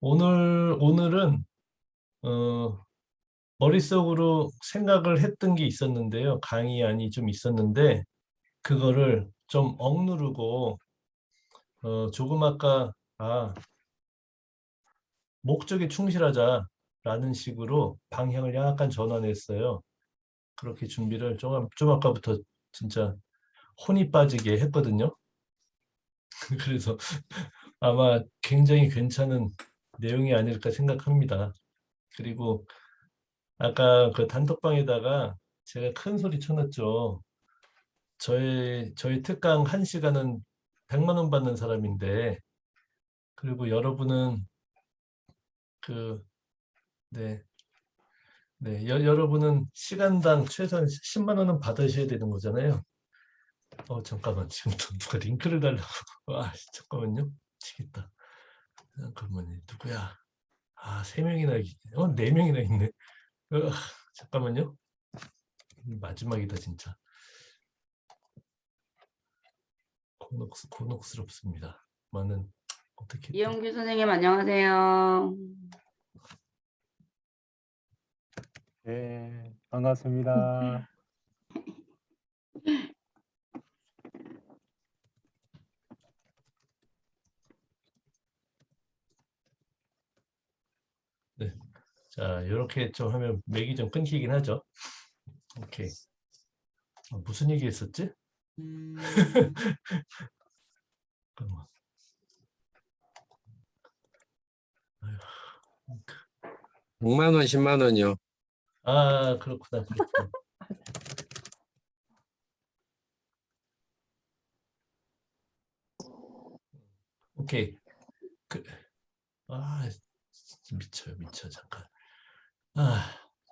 오늘은 어, 머릿속으로 생각을 했던 게 있었는데요. 강의안이 좀 있었는데 그거를 좀 억누르고 조금 아까 목적에 충실하자라는 식으로 방향을 약간 전환했어요. 그렇게 준비를 좀 아까부터 진짜 혼이 빠지게 했거든요. 그래서 아마 굉장히 괜찮은 내용이 아닐까 생각합니다. 그리고 아까 그 단톡방에다가 제가 큰 소리 쳐놨죠. 저희 특강 1시간은 100만 원 받는 사람인데, 그리고 여러분은 그, 네, 네, 여러분은 시간당 최소한 10만 원은 받으셔야 되는 거잖아요. 잠깐만, 지금 또 누가 링크를 달라고. 잠깐만요. 미치겠다. 잠깐만요. 누구야? 3명이나, 4명이나 있네. 어, 잠깐만요. 마지막이다, 진짜. 곤혹스럽습니다. 많은 어떻게 또 이영규 선생님 안녕하세요. 네, 반갑습니다. 네. 자, 이렇게 좀 하면 맥이 좀 끊기긴 하죠. 오케이. 무슨 얘기 했었지? 잠깐만. 아휴, 100만 원, 10만 원이요. 그렇구나. 오케이. 그, 진짜 미쳐, 잠깐.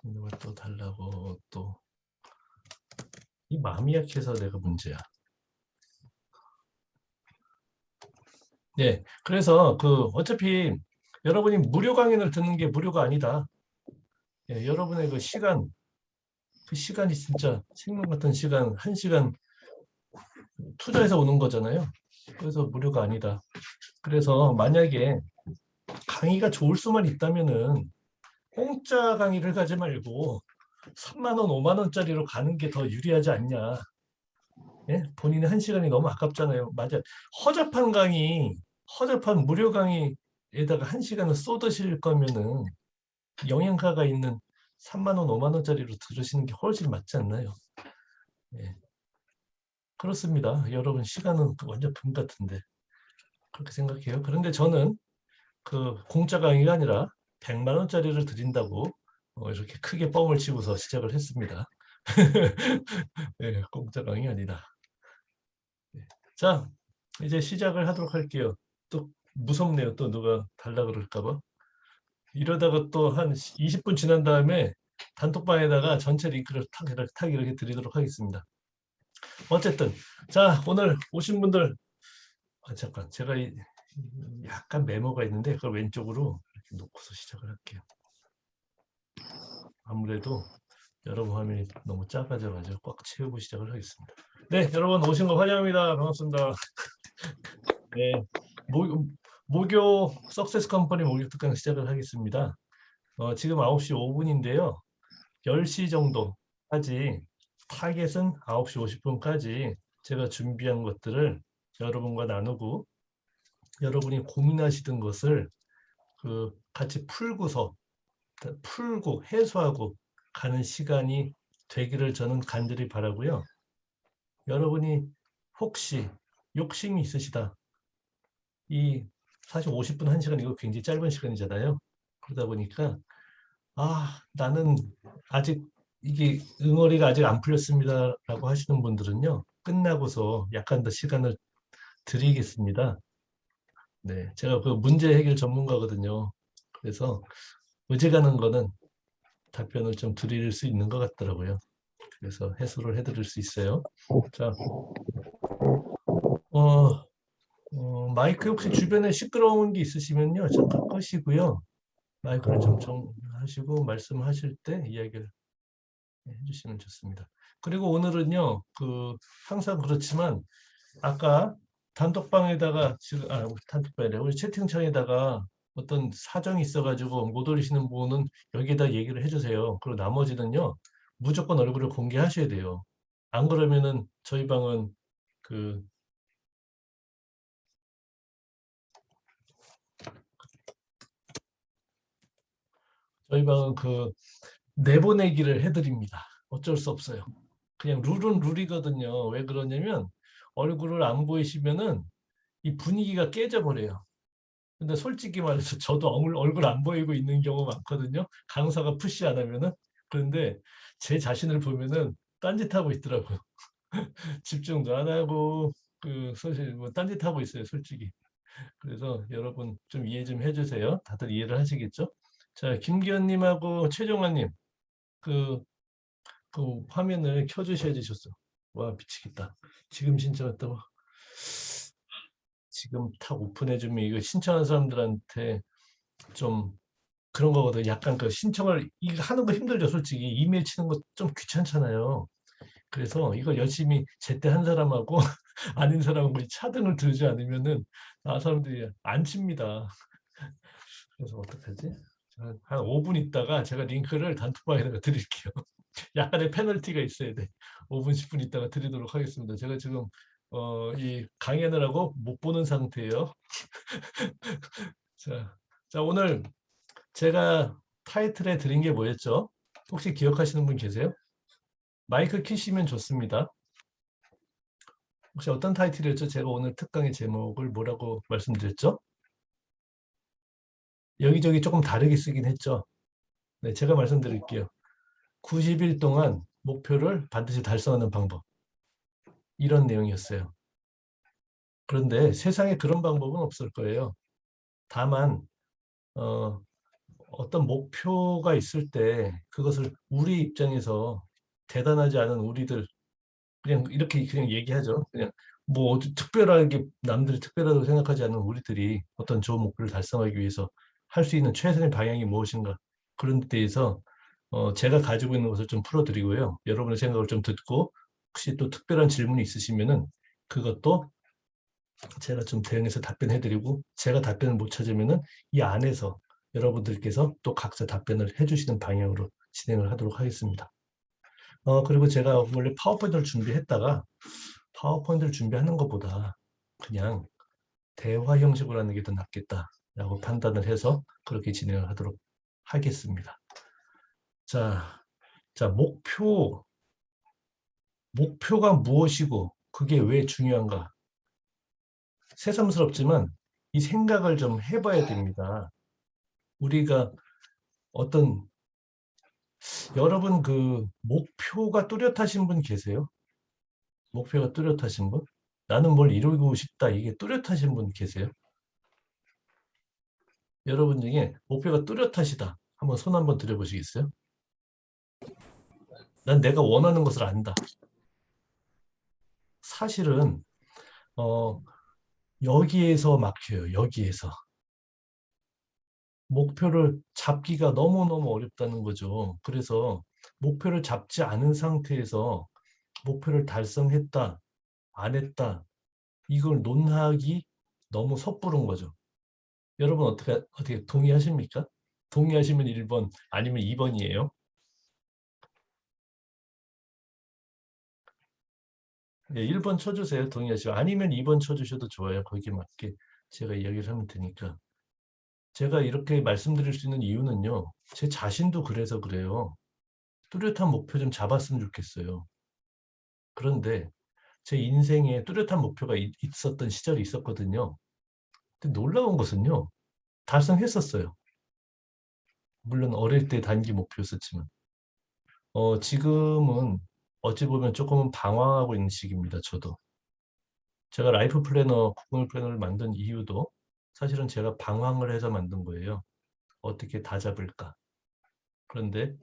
누가 또 달라고 또. 이 마음이 약해서 내가 문제야. 네, 그래서 어차피 여러분이 무료 강연을 듣는 게 무료가 아니다. 예, 여러분의 그 시간이 진짜 생명 같은 시간, 1시간 투자해서 오는 거잖아요. 그래서 무료가 아니다. 그래서 만약에 강의가 좋을 수만 있다면은 공짜 강의를 가지 말고 3만 원, 5만 원짜리로 가는 게 더 유리하지 않냐. 예? 본인의 1시간이 너무 아깝잖아요. 맞아. 허접한 무료 강의에다가 1시간을 쏟으실 거면은 영양가가 있는 3만 원, 5만 원짜리로 들으시는 게 훨씬 맞지 않나요? 예. 그렇습니다. 여러분 시간은 완전 금 같은데 그렇게 생각해요. 그런데 저는 공짜 강의가 아니라 100만 원짜리를 드린다고 이렇게 크게 뻥을 치고서 시작을 했습니다. 네, 공짜 강의 아니다. 네. 자, 이제 시작을 하도록 할게요. 또 무섭네요. 또 누가 달라 그럴까 봐. 이러다가 또 한 20분 지난 다음에 단톡방에다가 전체 링크를 탁 이렇게 드리도록 하겠습니다. 어쨌든 자, 오늘 오신 분들 잠깐 제가 약간 메모가 있는데 그걸 왼쪽으로 이렇게 놓고서 시작을 할게요. 아무래도 여러분 화면이 너무 작아져가지고 꽉 채우고 시작을 하겠습니다. 네, 여러분 오신 거 환영합니다. 반갑습니다. 네, 모교 석세스 컴퍼니 목요 특강 시작을 하겠습니다. 지금 9시 5분인데요. 10시 정도까지 타겟은 9시 50분까지 제가 준비한 것들을 여러분과 나누고 여러분이 고민하시던 것을 같이 풀고 해소하고 가는 시간이 되기를 저는 간절히 바라고요. 여러분이 혹시 욕심이 있으시다. 사실 50분, 1시간 이거 굉장히 짧은 시간이잖아요. 그러다 보니까 나는 아직 이게 응어리가 아직 안 풀렸습니다라고 하시는 분들은요. 끝나고서 약간 더 시간을 드리겠습니다. 네, 제가 문제 해결 전문가거든요. 그래서 어지간한 거는 답변을 좀 드릴 수 있는 것 같더라고요. 그래서 해소를 해드릴 수 있어요. 자, 마이크 혹시 주변에 시끄러운 게 있으시면요, 잠깐 끄시고요. 마이크를 좀 정하시고 말씀하실 때 이야기를 해주시면 좋습니다. 그리고 오늘은요, 항상 그렇지만 아까 단톡방에다가 지금 단톡방이래 우리 채팅창에다가 어떤 사정이 있어가지고 못 오시는 분은 여기에다 얘기를 해주세요. 그리고 나머지는요, 무조건 얼굴을 공개하셔야 돼요. 안 그러면은 저희 방은 그 내보내기를 해드립니다. 어쩔 수 없어요. 그냥 룰은 룰이거든요. 왜 그러냐면 얼굴을 안 보이시면은 이 분위기가 깨져버려요. 근데 솔직히 말해서 저도 얼굴 안 보이고 있는 경우 많거든요. 강사가 푸시 안 하면은. 그런데 제 자신을 보면은 딴짓하고 있더라고요. 집중도 안 하고 사실 뭐 딴짓하고 있어요, 솔직히. 그래서 여러분 좀 이해 좀 해주세요. 다들 이해를 하시겠죠? 자, 김기현님하고 최종환님 그, 그 화면을 켜주셔야 되셨어. 와, 미치겠다. 지금 신청했다고. 지금 탁 오픈해주면 이거 신청한 사람들한테 좀 그런 거거든. 약간 그 신청을 이거 하는 거 힘들죠, 솔직히. 이메일 치는 거 좀 귀찮잖아요. 그래서 이걸 열심히 제때 한 사람하고 아닌 사람하고 이 차등을 들지 않으면은 사람들이 안 칩니다. 그래서 어떡하지? 한 5분 있다가 제가 링크를 단톡방에다가 드릴게요. 약간의 페널티가 있어야 돼. 5분, 10분 있다가 드리도록 하겠습니다. 제가 지금 이 강연을 하고 못 보는 상태예요. 자, 자, 오늘 제가 타이틀에 드린 게 뭐였죠? 혹시 기억하시는 분 계세요? 마이크 켜시면 좋습니다. 혹시 어떤 타이틀이었죠? 제가 오늘 특강의 제목을 뭐라고 말씀드렸죠? 여기저기 조금 다르게 쓰긴 했죠. 네, 제가 말씀드릴게요. 90일 동안 목표를 반드시 달성하는 방법. 이런 내용이었어요. 그런데 세상에 그런 방법은 없을 거예요. 다만 어, 어떤 목표가 있을 때 그것을 우리 입장에서 대단하지 않은 우리들 그냥 이렇게 그냥 얘기하죠. 그냥 뭐 특별하게 남들이 특별하다고 생각하지 않는 우리들이 어떤 좋은 목표를 달성하기 위해서 할 수 있는 최선의 방향이 무엇인가 그런 데 대해서 제가 가지고 있는 것을 좀 풀어드리고요. 여러분의 생각을 좀 듣고 혹시 또 특별한 질문이 있으시면은 그것도 제가 좀 대응해서 답변해드리고 제가 답변을 못 찾으면은 이 안에서 여러분들께서 또 각자 답변을 해주시는 방향으로 진행을 하도록 하겠습니다. 그리고 제가 원래 파워포인트를 준비했다가 파워포인트를 준비하는 것보다 그냥 대화 형식으로 하는 게 더 낫겠다라고 판단을 해서 그렇게 진행을 하도록 하겠습니다. 자, 자, 목표가 무엇이고 그게 왜 중요한가? 새삼스럽지만 이 생각을 좀 해봐야 됩니다. 우리가 어떤 여러분 그 목표가 뚜렷하신 분 계세요? 목표가 뚜렷하신 분? 나는 뭘 이루고 싶다. 이게 뚜렷하신 분 계세요? 여러분 중에 목표가 뚜렷하시다. 한번 손 한번 들어보시겠어요? 난 내가 원하는 것을 안다. 사실은 어, 여기에서 막혀요. 여기에서. 목표를 잡기가 너무너무 어렵다는 거죠. 그래서 목표를 잡지 않은 상태에서 목표를 달성했다, 안 했다, 이걸 논하기 너무 섣부른 거죠. 여러분 어떻게 동의하십니까? 동의하시면 1번 아니면 2번이에요. 네, 1번 쳐주세요. 동의하시고 아니면 2번 쳐주셔도 좋아요. 거기에 맞게 제가 이야기를 하면 되니까. 제가 이렇게 말씀드릴 수 있는 이유는요. 제 자신도 그래서 그래요. 뚜렷한 목표 좀 잡았으면 좋겠어요. 그런데 제 인생에 뚜렷한 목표가 있었던 시절이 있었거든요. 근데 놀라운 것은요. 달성했었어요. 물론 어릴 때 단기 목표였었지만. 지금은 어찌 보면 조금은 방황하고 있는 시기입니다. 저도. 제가 라이프 플래너, 구글 플래너를 만든 이유도 사실은 제가 방황을 해서 만든 거예요. 어떻게 다 잡을까. 그런데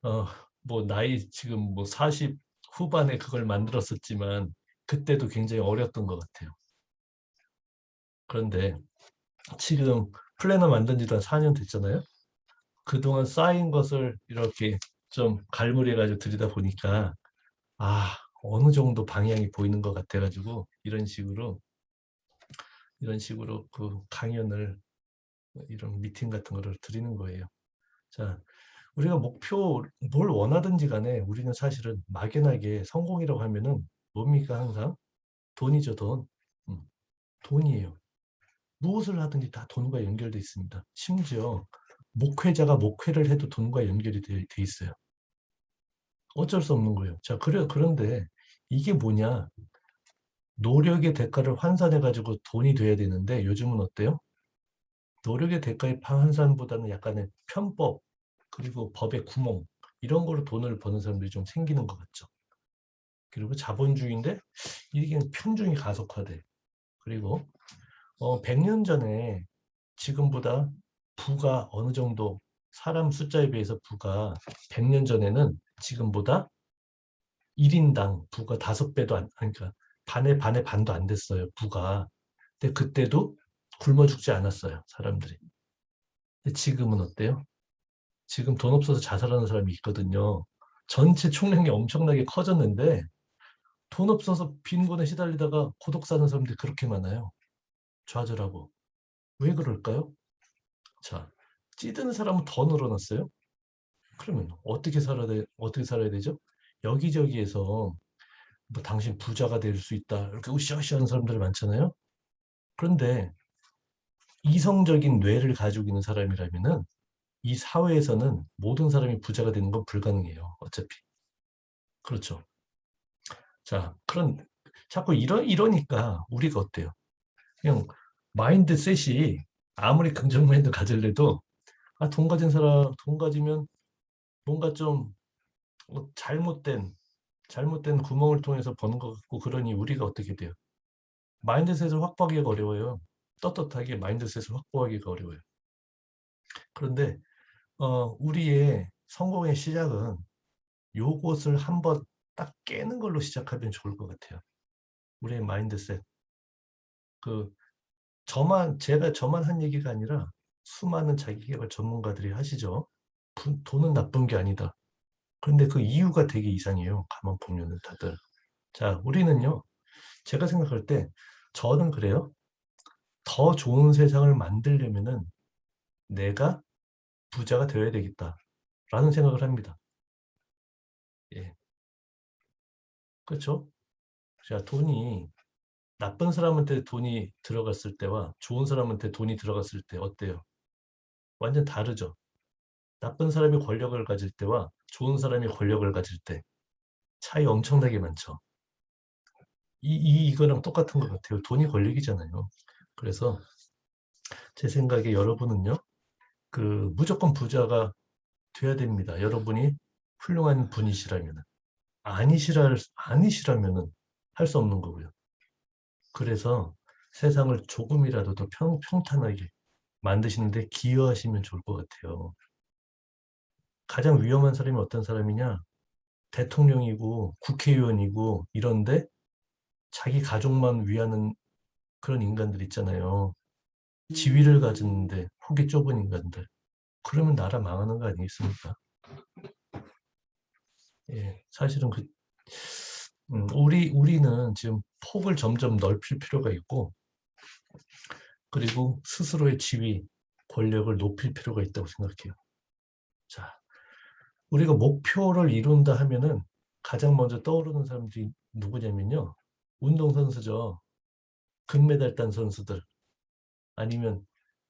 어, 뭐 나이 지금 뭐 40 후반에 그걸 만들었었지만 그때도 굉장히 어렸던 것 같아요. 그런데 지금 플래너 만든 지도 한 4년 됐잖아요. 그동안 쌓인 것을 이렇게 좀 갈무리해가지고 들이다 보니까 어느 정도 방향이 보이는 것 같아가지고 이런 식으로 그 강연을 이런 미팅 같은 거를 드리는 거예요. 자, 우리가 목표 뭘 원하든지 간에 우리는 사실은 막연하게 성공이라고 하면은 뭡니까 항상? 돈이죠, 돈. 음, 돈이에요. 무엇을 하든지 다 돈과 연결돼 있습니다. 심지어 목회자가 목회를 해도 돈과 연결이 돼 있어요. 어쩔 수 없는 거예요. 자, 그런데 이게 뭐냐? 노력의 대가를 환산해가지고 돈이 돼야 되는데 요즘은 어때요? 노력의 대가의 환산보다는 약간의 편법, 그리고 법의 구멍, 이런 거로 돈을 버는 사람들이 좀 생기는 것 같죠. 그리고 자본주의인데 이게 편중이 가속화돼. 그리고 100년 전에 지금보다 부가 어느 정도 사람 숫자에 비해서 부가 100년 전에는 지금보다 1인당 부가 5배도 그러니까 반의 반도 안 됐어요, 부가. 근데 그때도 굶어 죽지 않았어요, 사람들이. 근데 지금은 어때요? 지금 돈 없어서 자살하는 사람이 있거든요. 전체 총량이 엄청나게 커졌는데 돈 없어서 빈곤에 시달리다가 고독 사는 사람들이 그렇게 많아요. 좌절하고. 왜 그럴까요? 자, 찌드는 사람은 더 늘어났어요. 그러면 어떻게 살아야 되죠? 여기저기에서 뭐 당신 부자가 될 수 있다, 이렇게 으쌰으쌰 하는 사람들 많잖아요. 그런데 이성적인 뇌를 가지고 있는 사람이라면은 이 사회에서는 모든 사람이 부자가 되는 건 불가능해요. 어차피. 그렇죠. 자, 자꾸 이러니까 우리가 어때요? 그냥 마인드셋이 아무리 긍정 마인드 가질래도 돈 가진 사람, 돈 가지면 뭔가 좀 잘못된 구멍을 통해서 버는 것 같고 그러니 우리가 어떻게 돼요? 마인드셋을 확보하기가 어려워요. 떳떳하게 마인드셋을 확보하기가 어려워요. 그런데 우리의 성공의 시작은 요것을 한번 딱 깨는 걸로 시작하면 좋을 것 같아요. 우리의 마인드셋. 그 저만 한 얘기가 아니라 수많은 자기계발 전문가들이 하시죠. 돈은 나쁜 게 아니다. 그런데 그 이유가 되게 이상해요. 가만 보면은 다들. 자, 우리는요. 제가 생각할 때 저는 그래요. 더 좋은 세상을 만들려면은 내가 부자가 되어야 되겠다라는 생각을 합니다. 예. 그렇죠? 자, 나쁜 사람한테 돈이 들어갔을 때와 좋은 사람한테 돈이 들어갔을 때 어때요? 완전 다르죠. 나쁜 사람이 권력을 가질 때와 좋은 사람이 권력을 가질 때 차이 엄청나게 많죠. 이거랑 똑같은 것 같아요. 돈이 권력이잖아요. 그래서 제 생각에 여러분은요, 무조건 부자가 돼야 됩니다. 여러분이 훌륭한 분이시라면. 아니시라면은 할 수 없는 거고요. 그래서 세상을 조금이라도 더 평탄하게 만드시는데 기여하시면 좋을 것 같아요. 가장 위험한 사람이 어떤 사람이냐? 대통령이고 국회의원이고 이런데 자기 가족만 위하는 그런 인간들 있잖아요. 지위를 가졌는데 폭이 좁은 인간들. 그러면 나라 망하는 거 아니겠습니까? 예, 사실은 우리는 지금 폭을 점점 넓힐 필요가 있고, 그리고 스스로의 지위, 권력을 높일 필요가 있다고 생각해요. 자, 우리가 목표를 이룬다 하면은 가장 먼저 떠오르는 사람들이 누구냐면요. 운동선수죠. 금메달 딴 선수들. 아니면,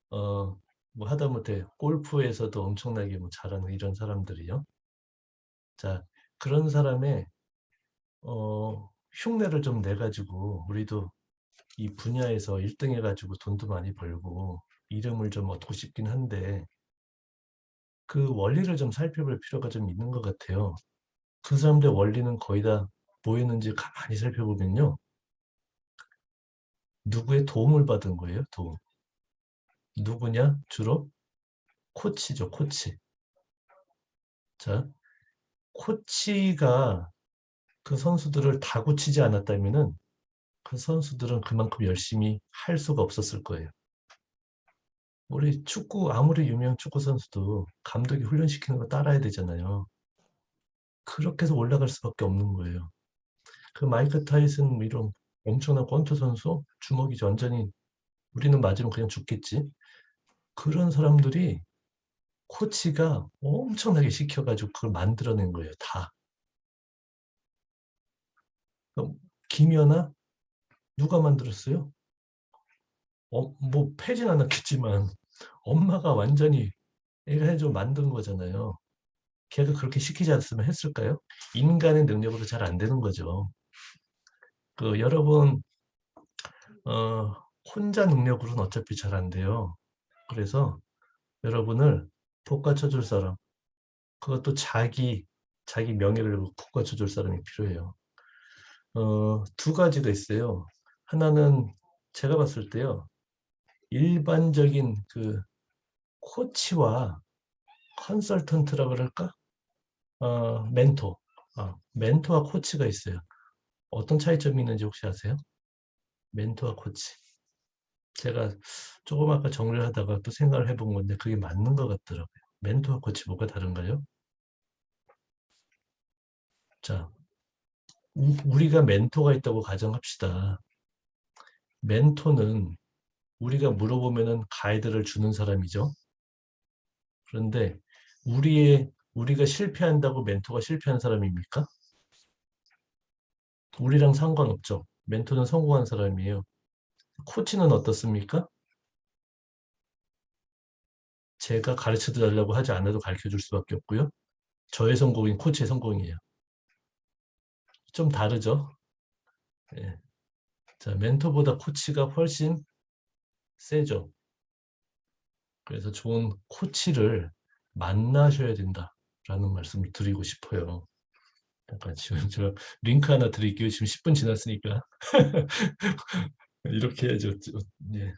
뭐 하다못해 골프에서도 엄청나게 뭐 잘하는 이런 사람들이요. 자, 그런 사람의, 흉내를 좀 내가지고 우리도 이 분야에서 1등 해가지고 돈도 많이 벌고 이름을 좀 얻고 싶긴 한데 그 원리를 좀 살펴볼 필요가 좀 있는 것 같아요. 그 사람들의 원리는 거의 다 뭐였는지 가만히 살펴보면요. 누구의 도움을 받은 거예요? 도움. 누구냐? 주로 코치죠. 코치. 자, 코치가 그 선수들을 다 고치지 않았다면은 그 선수들은 그만큼 열심히 할 수가 없었을 거예요. 우리 축구 아무리 유명 축구 선수도 감독이 훈련시키는 거 따라야 되잖아요. 그렇게 해서 올라갈 수밖에 없는 거예요. 그 마이크 타이슨 뭐 이런 엄청난 권투 선수 주먹이 완전히 우리는 맞으면 그냥 죽겠지. 그런 사람들이 코치가 엄청나게 시켜가지고 그걸 만들어낸 거예요. 다. 그럼 김연아 누가 만들었어요? 뭐 패진 않았겠지만 엄마가 완전히 애가 해줘 만든 거잖아요. 걔가 그렇게 시키지 않았으면 했을까요? 인간의 능력으로 잘 안 되는 거죠. 여러분 어, 혼자 능력으로는 어차피 잘 안 돼요. 그래서 여러분을 돋받쳐줄 사람, 그것도 자기 명예를 돋받쳐줄 사람이 필요해요. 두 가지가 있어요. 하나는 제가 봤을 때요. 일반적인 그 코치와 컨설턴트라 그럴까? 멘토. 멘토와 코치가 있어요. 어떤 차이점이 있는지 혹시 아세요? 멘토와 코치. 제가 조금 아까 정리를 하다가 또 생각을 해본 건데 그게 맞는 것 같더라고요. 멘토와 코치 뭐가 다른가요? 자, 우리가 멘토가 있다고 가정합시다. 멘토는 우리가 물어보면은 가이드를 주는 사람이죠. 그런데 우리가 실패한다고 멘토가 실패한 사람입니까? 우리랑 상관없죠. 멘토는 성공한 사람이에요. 코치는 어떻습니까? 제가 가르쳐 달라고 하지 않아도 가르쳐 줄 수밖에 없고요. 저의 성공인 코치의 성공이에요. 좀 다르죠? 예. 자, 멘토보다 코치가 훨씬 세죠. 그래서 좋은 코치를 만나셔야 된다라는 말씀을 드리고 싶어요. 잠깐 지금 제가 링크 하나 드릴게요. 지금 10분 지났으니까 이렇게 해야죠. 네,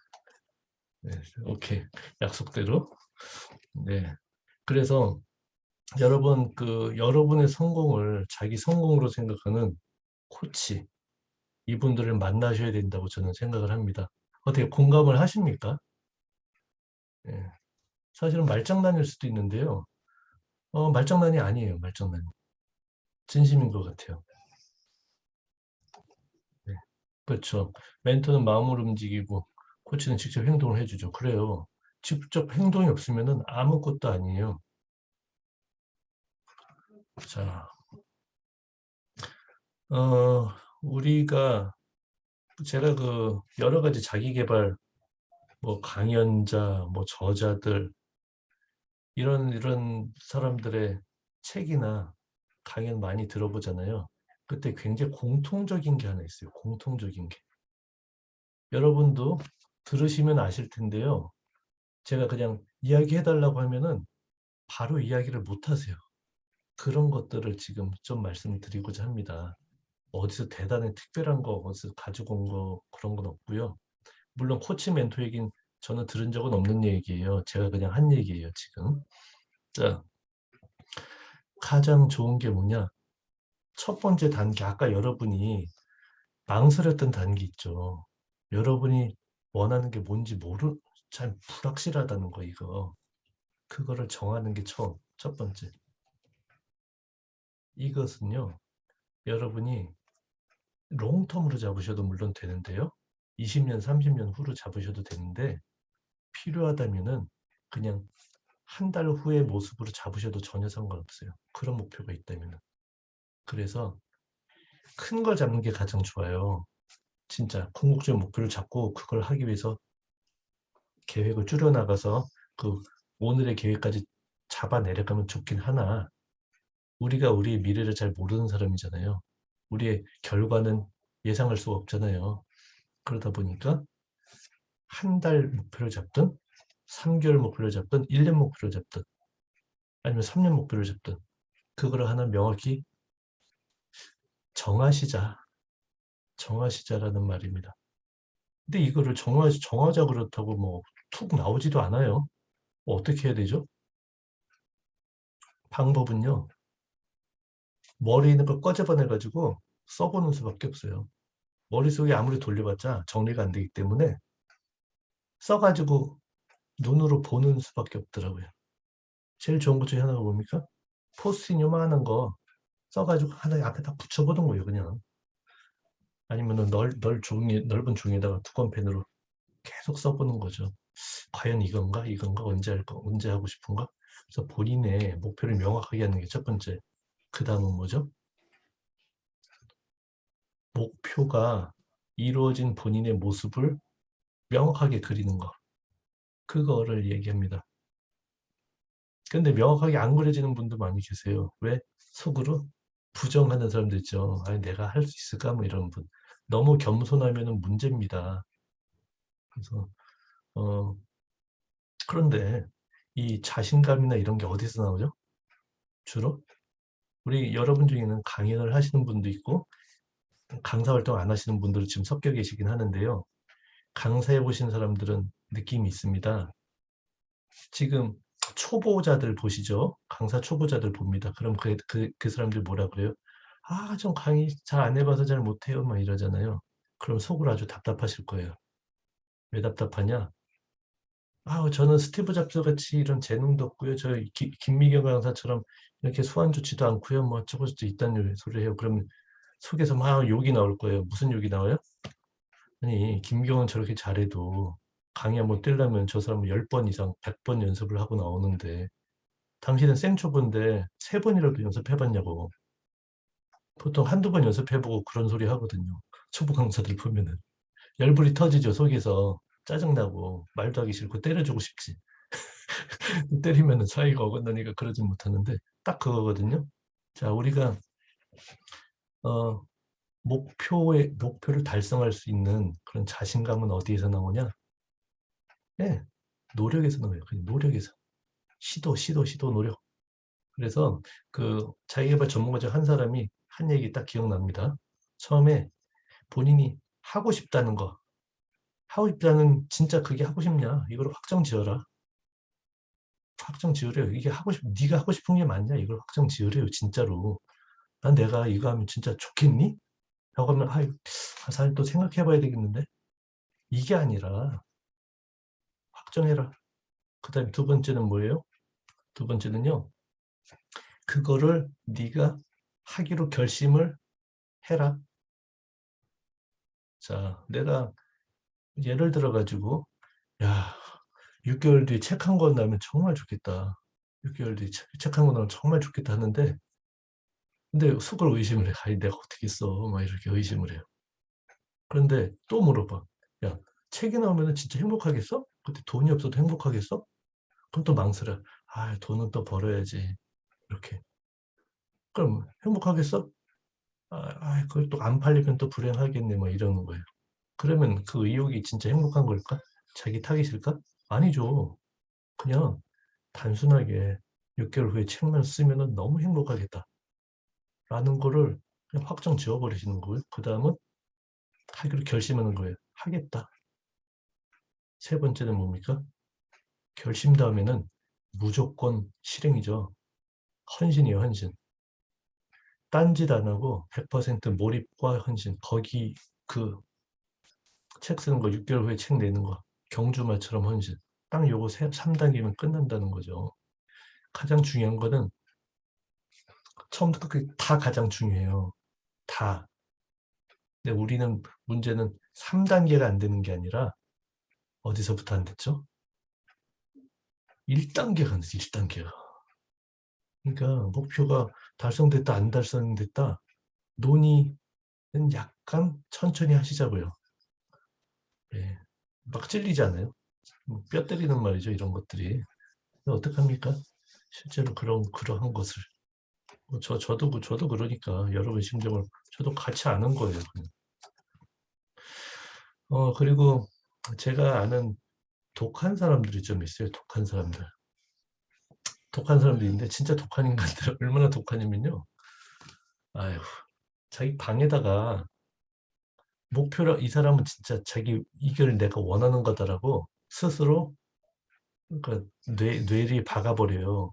네, 오케이. 약속대로. 네. 그래서 여러분 여러분의 성공을 자기 성공으로 생각하는 코치 이분들을 만나셔야 된다고 저는 생각을 합니다. 어떻게 공감을 하십니까? 예. 사실은 말장난일 수도 있는데요. 말장난이 아니에요. 말장난. 진심인 것 같아요. 네. 그렇죠. 멘토는 마음으로 움직이고 코치는 직접 행동을 해주죠. 그래요. 직접 행동이 없으면 아무것도 아니에요. 자, 우리가 제가 여러 가지 자기 개발 뭐 강연자, 뭐 저자들 이런 사람들의 책이나 강연 많이 들어보잖아요. 그때 굉장히 공통적인 게 하나 있어요. 공통적인 게. 여러분도 들으시면 아실 텐데요. 제가 그냥 이야기해달라고 하면은 바로 이야기를 못 하세요. 그런 것들을 지금 좀 말씀을 드리고자 합니다. 어디서 대단히 특별한 거, 어디서 가지고 온 거, 그런 건 없고요. 물론 코치 멘토 얘기는 저는 들은 적은 없는 얘기예요. 제가 그냥 한 얘기예요, 지금. 자, 가장 좋은 게 뭐냐? 첫 번째 단계, 아까 여러분이 망설였던 단계 있죠. 여러분이 원하는 게 뭔지 잘 불확실하다는 거, 이거. 그거를 정하는 게 첫 번째. 이것은요, 여러분이 롱텀으로 잡으셔도 물론 되는데요. 20년, 30년 후로 잡으셔도 되는데, 필요하다면은 그냥 한 달 후의 모습으로 잡으셔도 전혀 상관없어요. 그런 목표가 있다면은. 그래서 큰 걸 잡는 게 가장 좋아요. 진짜 궁극적인 목표를 잡고 그걸 하기 위해서 계획을 줄여나가서 그 오늘의 계획까지 잡아 내려가면 좋긴 하나 우리가 우리의 미래를 잘 모르는 사람이잖아요. 우리의 결과는 예상할 수가 없잖아요. 그러다 보니까 한 달 목표를 잡든 3개월 목표를 잡든 1년 목표를 잡든 아니면 3년 목표를 잡든 그거를 하나 명확히 정하시자. 정하시자라는 말입니다. 근데 이거를 정하자 그렇다고 뭐 툭 나오지도 않아요. 어떻게 해야 되죠? 방법은요. 머리에 있는 걸 꺼집어내가지고 써보는 수밖에 없어요. 머릿속에 아무리 돌려봤자 정리가 안 되기 때문에 써가지고 눈으로 보는 수밖에 없더라고요. 제일 좋은 것 중에 하나가 뭡니까? 포스트잇 요만한 거 써가지고 하나 앞에다 붙여보는 거예요, 그냥. 아니면은 넓은 종이에다가 두꺼운 펜으로 계속 써보는 거죠. 과연 이건가? 언제 하고 싶은가? 그래서 본인의 목표를 명확하게 하는 게 첫 번째. 그 다음은 뭐죠? 목표가 이루어진 본인의 모습을 명확하게 그리는 거. 그거를 얘기합니다. 근데 명확하게 안 그려지는 분도 많이 계세요. 왜? 속으로 부정하는 사람들 있죠. 아니, 내가 할 수 있을까? 뭐 이런 분. 너무 겸손하면 문제입니다. 그래서, 어, 그런데 이 자신감이나 이런 게 어디서 나오죠? 주로? 우리 여러분 중에는 강연을 하시는 분도 있고, 강사 활동 안 하시는 분들은 지금 섞여 계시긴 하는데요. 강사해 보신 사람들은 느낌이 있습니다. 지금 초보자들 보시죠? 강사 초보자들 봅니다. 그럼 그 사람들 뭐라 그래요? 아, 좀 강의 잘 안 해봐서 잘 못해요. 막 이러잖아요. 그럼 속으로 아주 답답하실 거예요. 왜 답답하냐? 아, 저는 스티브 잡스 같이 이런 재능도 없고요. 저 김미경 강사처럼 이렇게 소환 좋지도 않고요. 뭐 어쩌고저쩌고 있다는 소리를 해요. 그러면 속에서 막 욕이 나올 거예요. 무슨 욕이 나와요? 아니, 김경은 저렇게 잘해도 강의 한번 뛰려면 저 사람은 10번 이상, 100번 연습을 하고 나오는데 당신은 생초보인데 3번이라도 연습해봤냐고. 보통 한두 번 연습해보고 그런 소리 하거든요. 초보 강사들 보면은. 열불이 터지죠, 속에서. 짜증나고 말도 하기 싫고 때려주고 싶지. 때리면은 사이가 어긋나니까 그러진 못하는데 딱 그거거든요. 자, 우리가 어, 목표를 달성할 수 있는 그런 자신감은 어디에서 나오냐? 네, 노력에서 나와요. 그냥 노력에서. 시도, 노력. 그래서 그 자기개발 전문가 중 한 사람이 한 얘기 딱 기억납니다. 처음에 본인이 하고 싶다는 거, 하고 싶다는 진짜 그게 하고 싶냐? 이걸 확정 지어라. 확정 지으래요. 이게 네가 하고 싶은 게 맞냐? 이걸 확정 지으래요. 진짜로. 난 내가 이거 하면 진짜 좋겠니? 라고 하면, 사실 또 생각해 봐야 되겠는데? 이게 아니라 확정해라. 그 다음에 두 번째는 뭐예요? 두 번째는요. 그거를 네가 하기로 결심을 해라. 자, 내가 예를 들어가지고, 야, 6개월 뒤에 책 한 권 나면 정말 좋겠다. 6개월 뒤에 책 한 권 나면 정말 좋겠다 하는데, 근데 속으로 의심을 해. 아니, 내가 어떻게 써? 막 이렇게 의심을 해요. 그런데 또 물어봐. 야, 책이 나오면 진짜 행복하겠어? 근데 돈이 없어도 행복하겠어? 그럼 또 망설여. 아, 돈은 또 벌어야지. 이렇게. 그럼 행복하겠어? 그걸 또 안 팔리면 또 불행하겠네. 막 이러는 거예요. 그러면 그 의욕이 진짜 행복한 걸까? 자기 타깃일까? 아니죠. 그냥 단순하게 6개월 후에 책만 쓰면 너무 행복하겠다. 라는 거를 그냥 확정 지어버리시는 거예요. 그 다음은 하기로 결심하는 거예요. 하겠다. 세 번째는 뭡니까? 결심 다음에는 무조건 실행이죠. 헌신이에요, 헌신. 딴짓 안 하고 100% 몰입과 헌신. 거기 그 책 쓰는 거 6개월 후에 책 내는 거 경주마처럼 헌신. 딱 요거 3단계면 끝난다는 거죠. 가장 중요한 거는 처음부터 끝까지 다 가장 중요해요. 다. 근데 우리는 문제는 3단계가 안 되는 게 아니라 어디서부터 안 됐죠? 1단계가 안 됐어, 1단계가. 그러니까 목표가 달성됐다, 안 달성됐다, 논의는 약간 천천히 하시자고요. 예. 막 찔리잖아요. 뼈 때리는 말이죠, 이런 것들이. 어떡합니까? 실제로 그러한 것을. 저도 그러니까 여러분 심정을 저도 같이 아는 거예요. 그냥. 그리고 제가 아는 독한 사람들이 좀 있어요. 독한 사람들. 독한 사람들이 있는데 진짜 독한 인간들 얼마나 독하냐면요. 아유, 자기 방에다가 목표를 이 사람은 진짜 자기 이걸 내가 원하는 거다라고 스스로 그러니까 뇌리 박아버려요.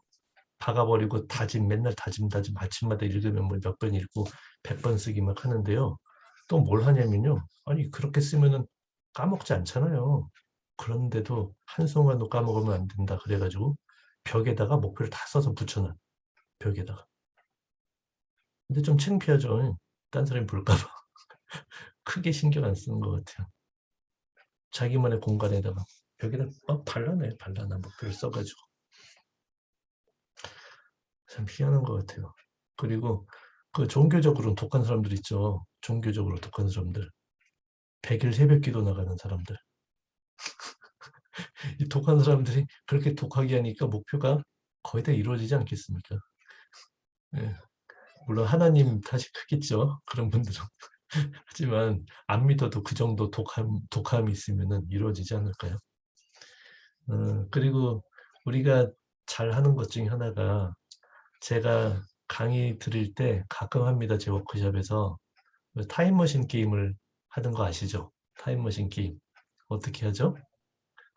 박아버리고 맨날 다짐 아침마다 읽으면 뭐 몇 번 읽고 100번 쓰기 막 하는데요. 또 뭘 하냐면요. 아니 그렇게 쓰면은 까먹지 않잖아요. 그런데도 한순간도 까먹으면 안 된다. 그래가지고 벽에다가 목표를 다 써서 붙여놔. 벽에다가. 근데 좀 창피하죠. 딴 사람이 볼까 봐. 크게 신경 안 쓰는 것 같아요. 자기만의 공간에다가 벽에다 막 발라놔요. 발라놔 목표를 써가지고. 참 희한한 것 같아요. 그리고 그 종교적으로 독한 사람들 있죠. 종교적으로 독한 사람들. 100일 새벽 기도 나가는 사람들. 이 독한 사람들이 그렇게 독하게 하니까 목표가 거의 다 이루어지지 않겠습니까? 예. 물론 하나님 탓이 크겠죠. 그런 분들은. 하지만 안 믿어도 그 정도 독함이 있으면 이루어지지 않을까요? 그리고 우리가 잘하는 것 중에 하나가 제가 강의 드릴 때 가끔 합니다. 제 워크숍에서 타임머신 게임을 하는 거 아시죠? 타임머신 게임. 어떻게 하죠?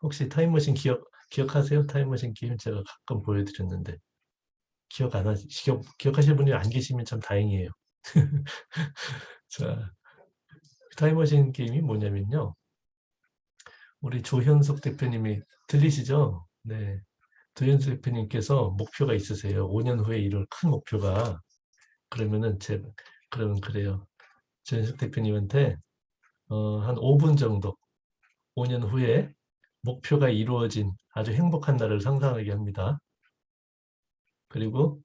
혹시 타임머신 기억하세요? 타임머신 게임 제가 가끔 보여드렸는데 기억하실 분이 안 계시면 참 다행이에요. 자, 타임머신 게임이 뭐냐면요. 우리 조현석 대표님이 들리시죠? 네. 조현석 대표님께서 목표가 있으세요. 5년 후에 이룰 큰 목표가. 그러면 그래요. 조현석 대표님한테 한 5분 정도 5년 후에 목표가 이루어진 아주 행복한 날을 상상하게 합니다. 그리고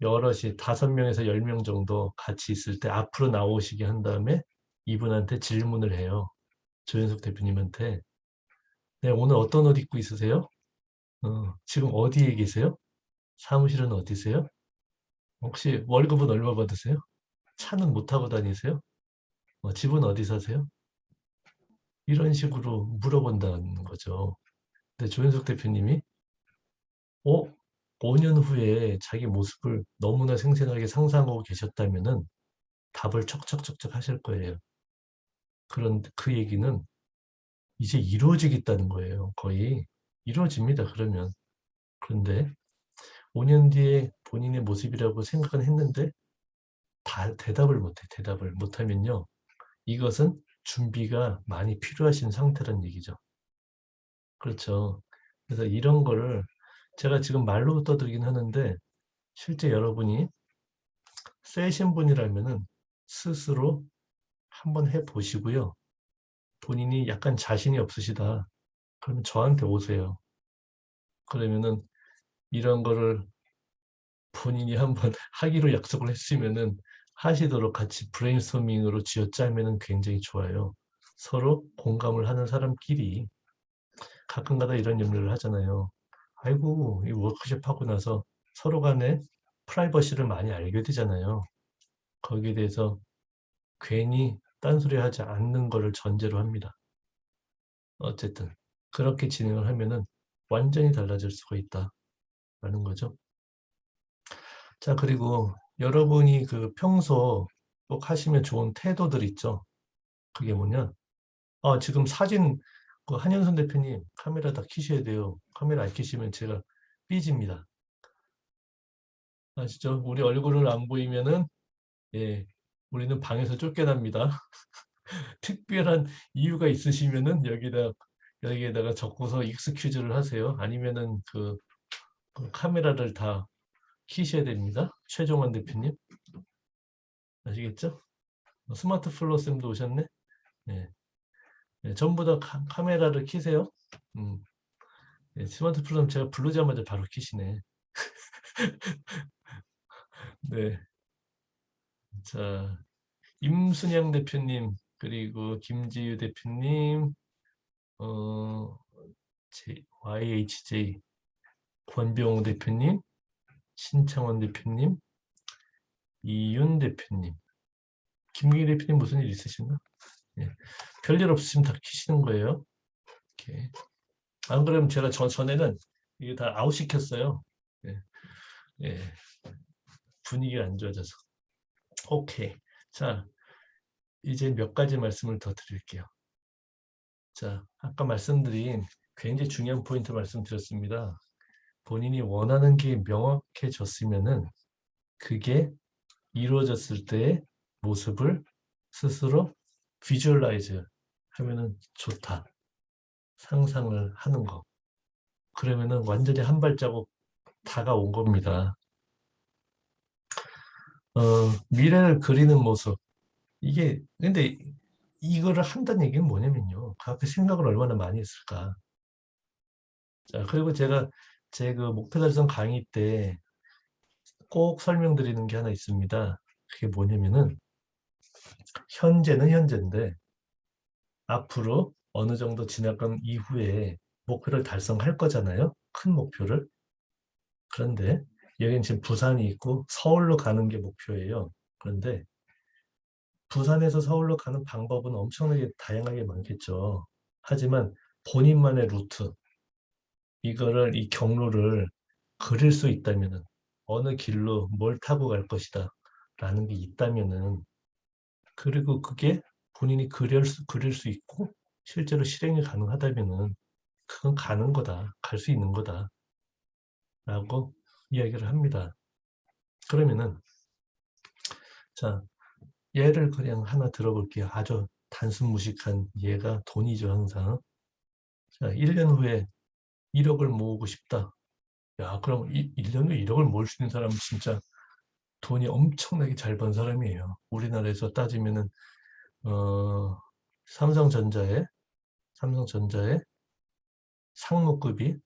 여럿이 5명에서 10명 정도 같이 있을 때 앞으로 나오시게 한 다음에 이분한테 질문을 해요. 조현석 대표님한테. 네, 오늘 어떤 옷 입고 있으세요? 지금 어디에 계세요? 사무실은 어디세요? 혹시 월급은 얼마 받으세요? 차는 못 타고 다니세요? 집은 어디 사세요? 이런 식으로 물어본다는 거죠. 근데 조현석 대표님이 5년 후에 자기 모습을 너무나 생생하게 상상하고 계셨다면은 답을 척척척척 하실 거예요. 그런데 그 얘기는 이제 이루어지겠다는 거예요. 거의 이루어집니다. 그러면. 그런데 5년 뒤에 본인의 모습이라고 생각은 했는데 대답을 못해. 대답을 못하면요. 이것은 준비가 많이 필요하신 상태란 얘기죠. 그렇죠. 그래서 이런 거를 제가 지금 말로 떠들긴 하는데 실제 여러분이 세신 분이라면은 스스로 한번 해보시고요. 본인이 약간 자신이 없으시다. 그러면 저한테 오세요. 그러면은 이런 거를 본인이 한번 하기로 약속을 했으면은 하시도록 같이 브레인스토밍으로 쥐어짜면은 굉장히 좋아요. 서로 공감을 하는 사람끼리 가끔가다 이런 염려를 하잖아요. 아이고, 이 워크숍 하고 나서 서로 간에 프라이버시를 많이 알게 되잖아요. 거기에 대해서 괜히 딴소리 하지 않는 거를 전제로 합니다. 어쨌든 그렇게 진행을 하면은 완전히 달라질 수가 있다라는 거죠. 자, 그리고 여러분이 그 평소 꼭 하시면 좋은 태도들 있죠. 그게 뭐냐? 지금 사진 그 한현선 대표님 카메라 다 켜셔야 돼요. 카메라 안 켜시면 제가 삐집니다. 아시죠? 우리 얼굴을 안 보이면은 예, 우리는 방에서 쫓겨납니다. 특별한 이유가 있으시면은 여기에다가 적고서 익스큐즈를 하세요. 아니면은 그 카메라를 다 켜셔야 됩니다. 최종원 대표님 아시겠죠? 스마트 플로 쌤도 오셨네. 네. 네, 전부 다 카메라를 켜세요. 음, 네, 스마트 플로 제가 부르자마자 바로 켜시네. 네. 자, 임순영 대표님 그리고 김지유 대표님 어, YHJ 권병호 대표님 신창원 대표님 이윤 대표님 김기희 대표님 무슨 일 있으신가? 예. 별일 없으시면 다 키시는 거예요. 이렇게. 안 그러면 제가 전에는 이게 다 아웃시켰어요. 예. 예. 분위기가 안 좋아져서. 오케이. 자, 이제 몇 가지 말씀을 더 드릴게요. 자, 아까 말씀드린 굉장히 중요한 포인트 말씀드렸습니다. 본인이 원하는 게 명확해졌으면은 그게 이루어졌을 때의 모습을 스스로 비주얼라이즈 하면은 좋다. 상상을 하는 거. 그러면은 완전히 한 발자국 다가온 겁니다. 미래를 그리는 모습. 근데 이거를 한다는 얘기는 뭐냐면요. 그 앞에 생각을 얼마나 많이 했을까. 자, 그리고 제가 제 그 목표 달성 강의 때 꼭 설명드리는 게 하나 있습니다. 그게 뭐냐면은 현재는 현재인데 앞으로 어느 정도 지나간 이후에 목표를 달성할 거잖아요. 큰 목표를. 그런데 여기는 지금 부산이 있고 서울로 가는 게 목표예요. 그런데 부산에서 서울로 가는 방법은 엄청나게 다양하게 많겠죠. 하지만 본인만의 루트, 이거를, 이 경로를 그릴 수 있다면은 어느 길로 뭘 타고 갈 것이다 라는 게 있다면은, 그리고 그게 본인이 그릴 수 있고 실제로 실행이 가능하다면은 그건 가는 거다. 갈 수 있는 거다. 라고 이야기를 합니다. 그러면은 자, 예를 그냥 하나 들어볼게요. 아주 단순 무식한 예가 돈이죠, 항상. 자, 1년 후에 1억을 모으고 싶다. 야, 그럼 1년 후에 1억을 모을 수 있는 사람은 진짜 돈이 엄청나게 잘 번 사람이에요. 우리나라에서 따지면은 어, 삼성전자의 삼성전자의 상무급이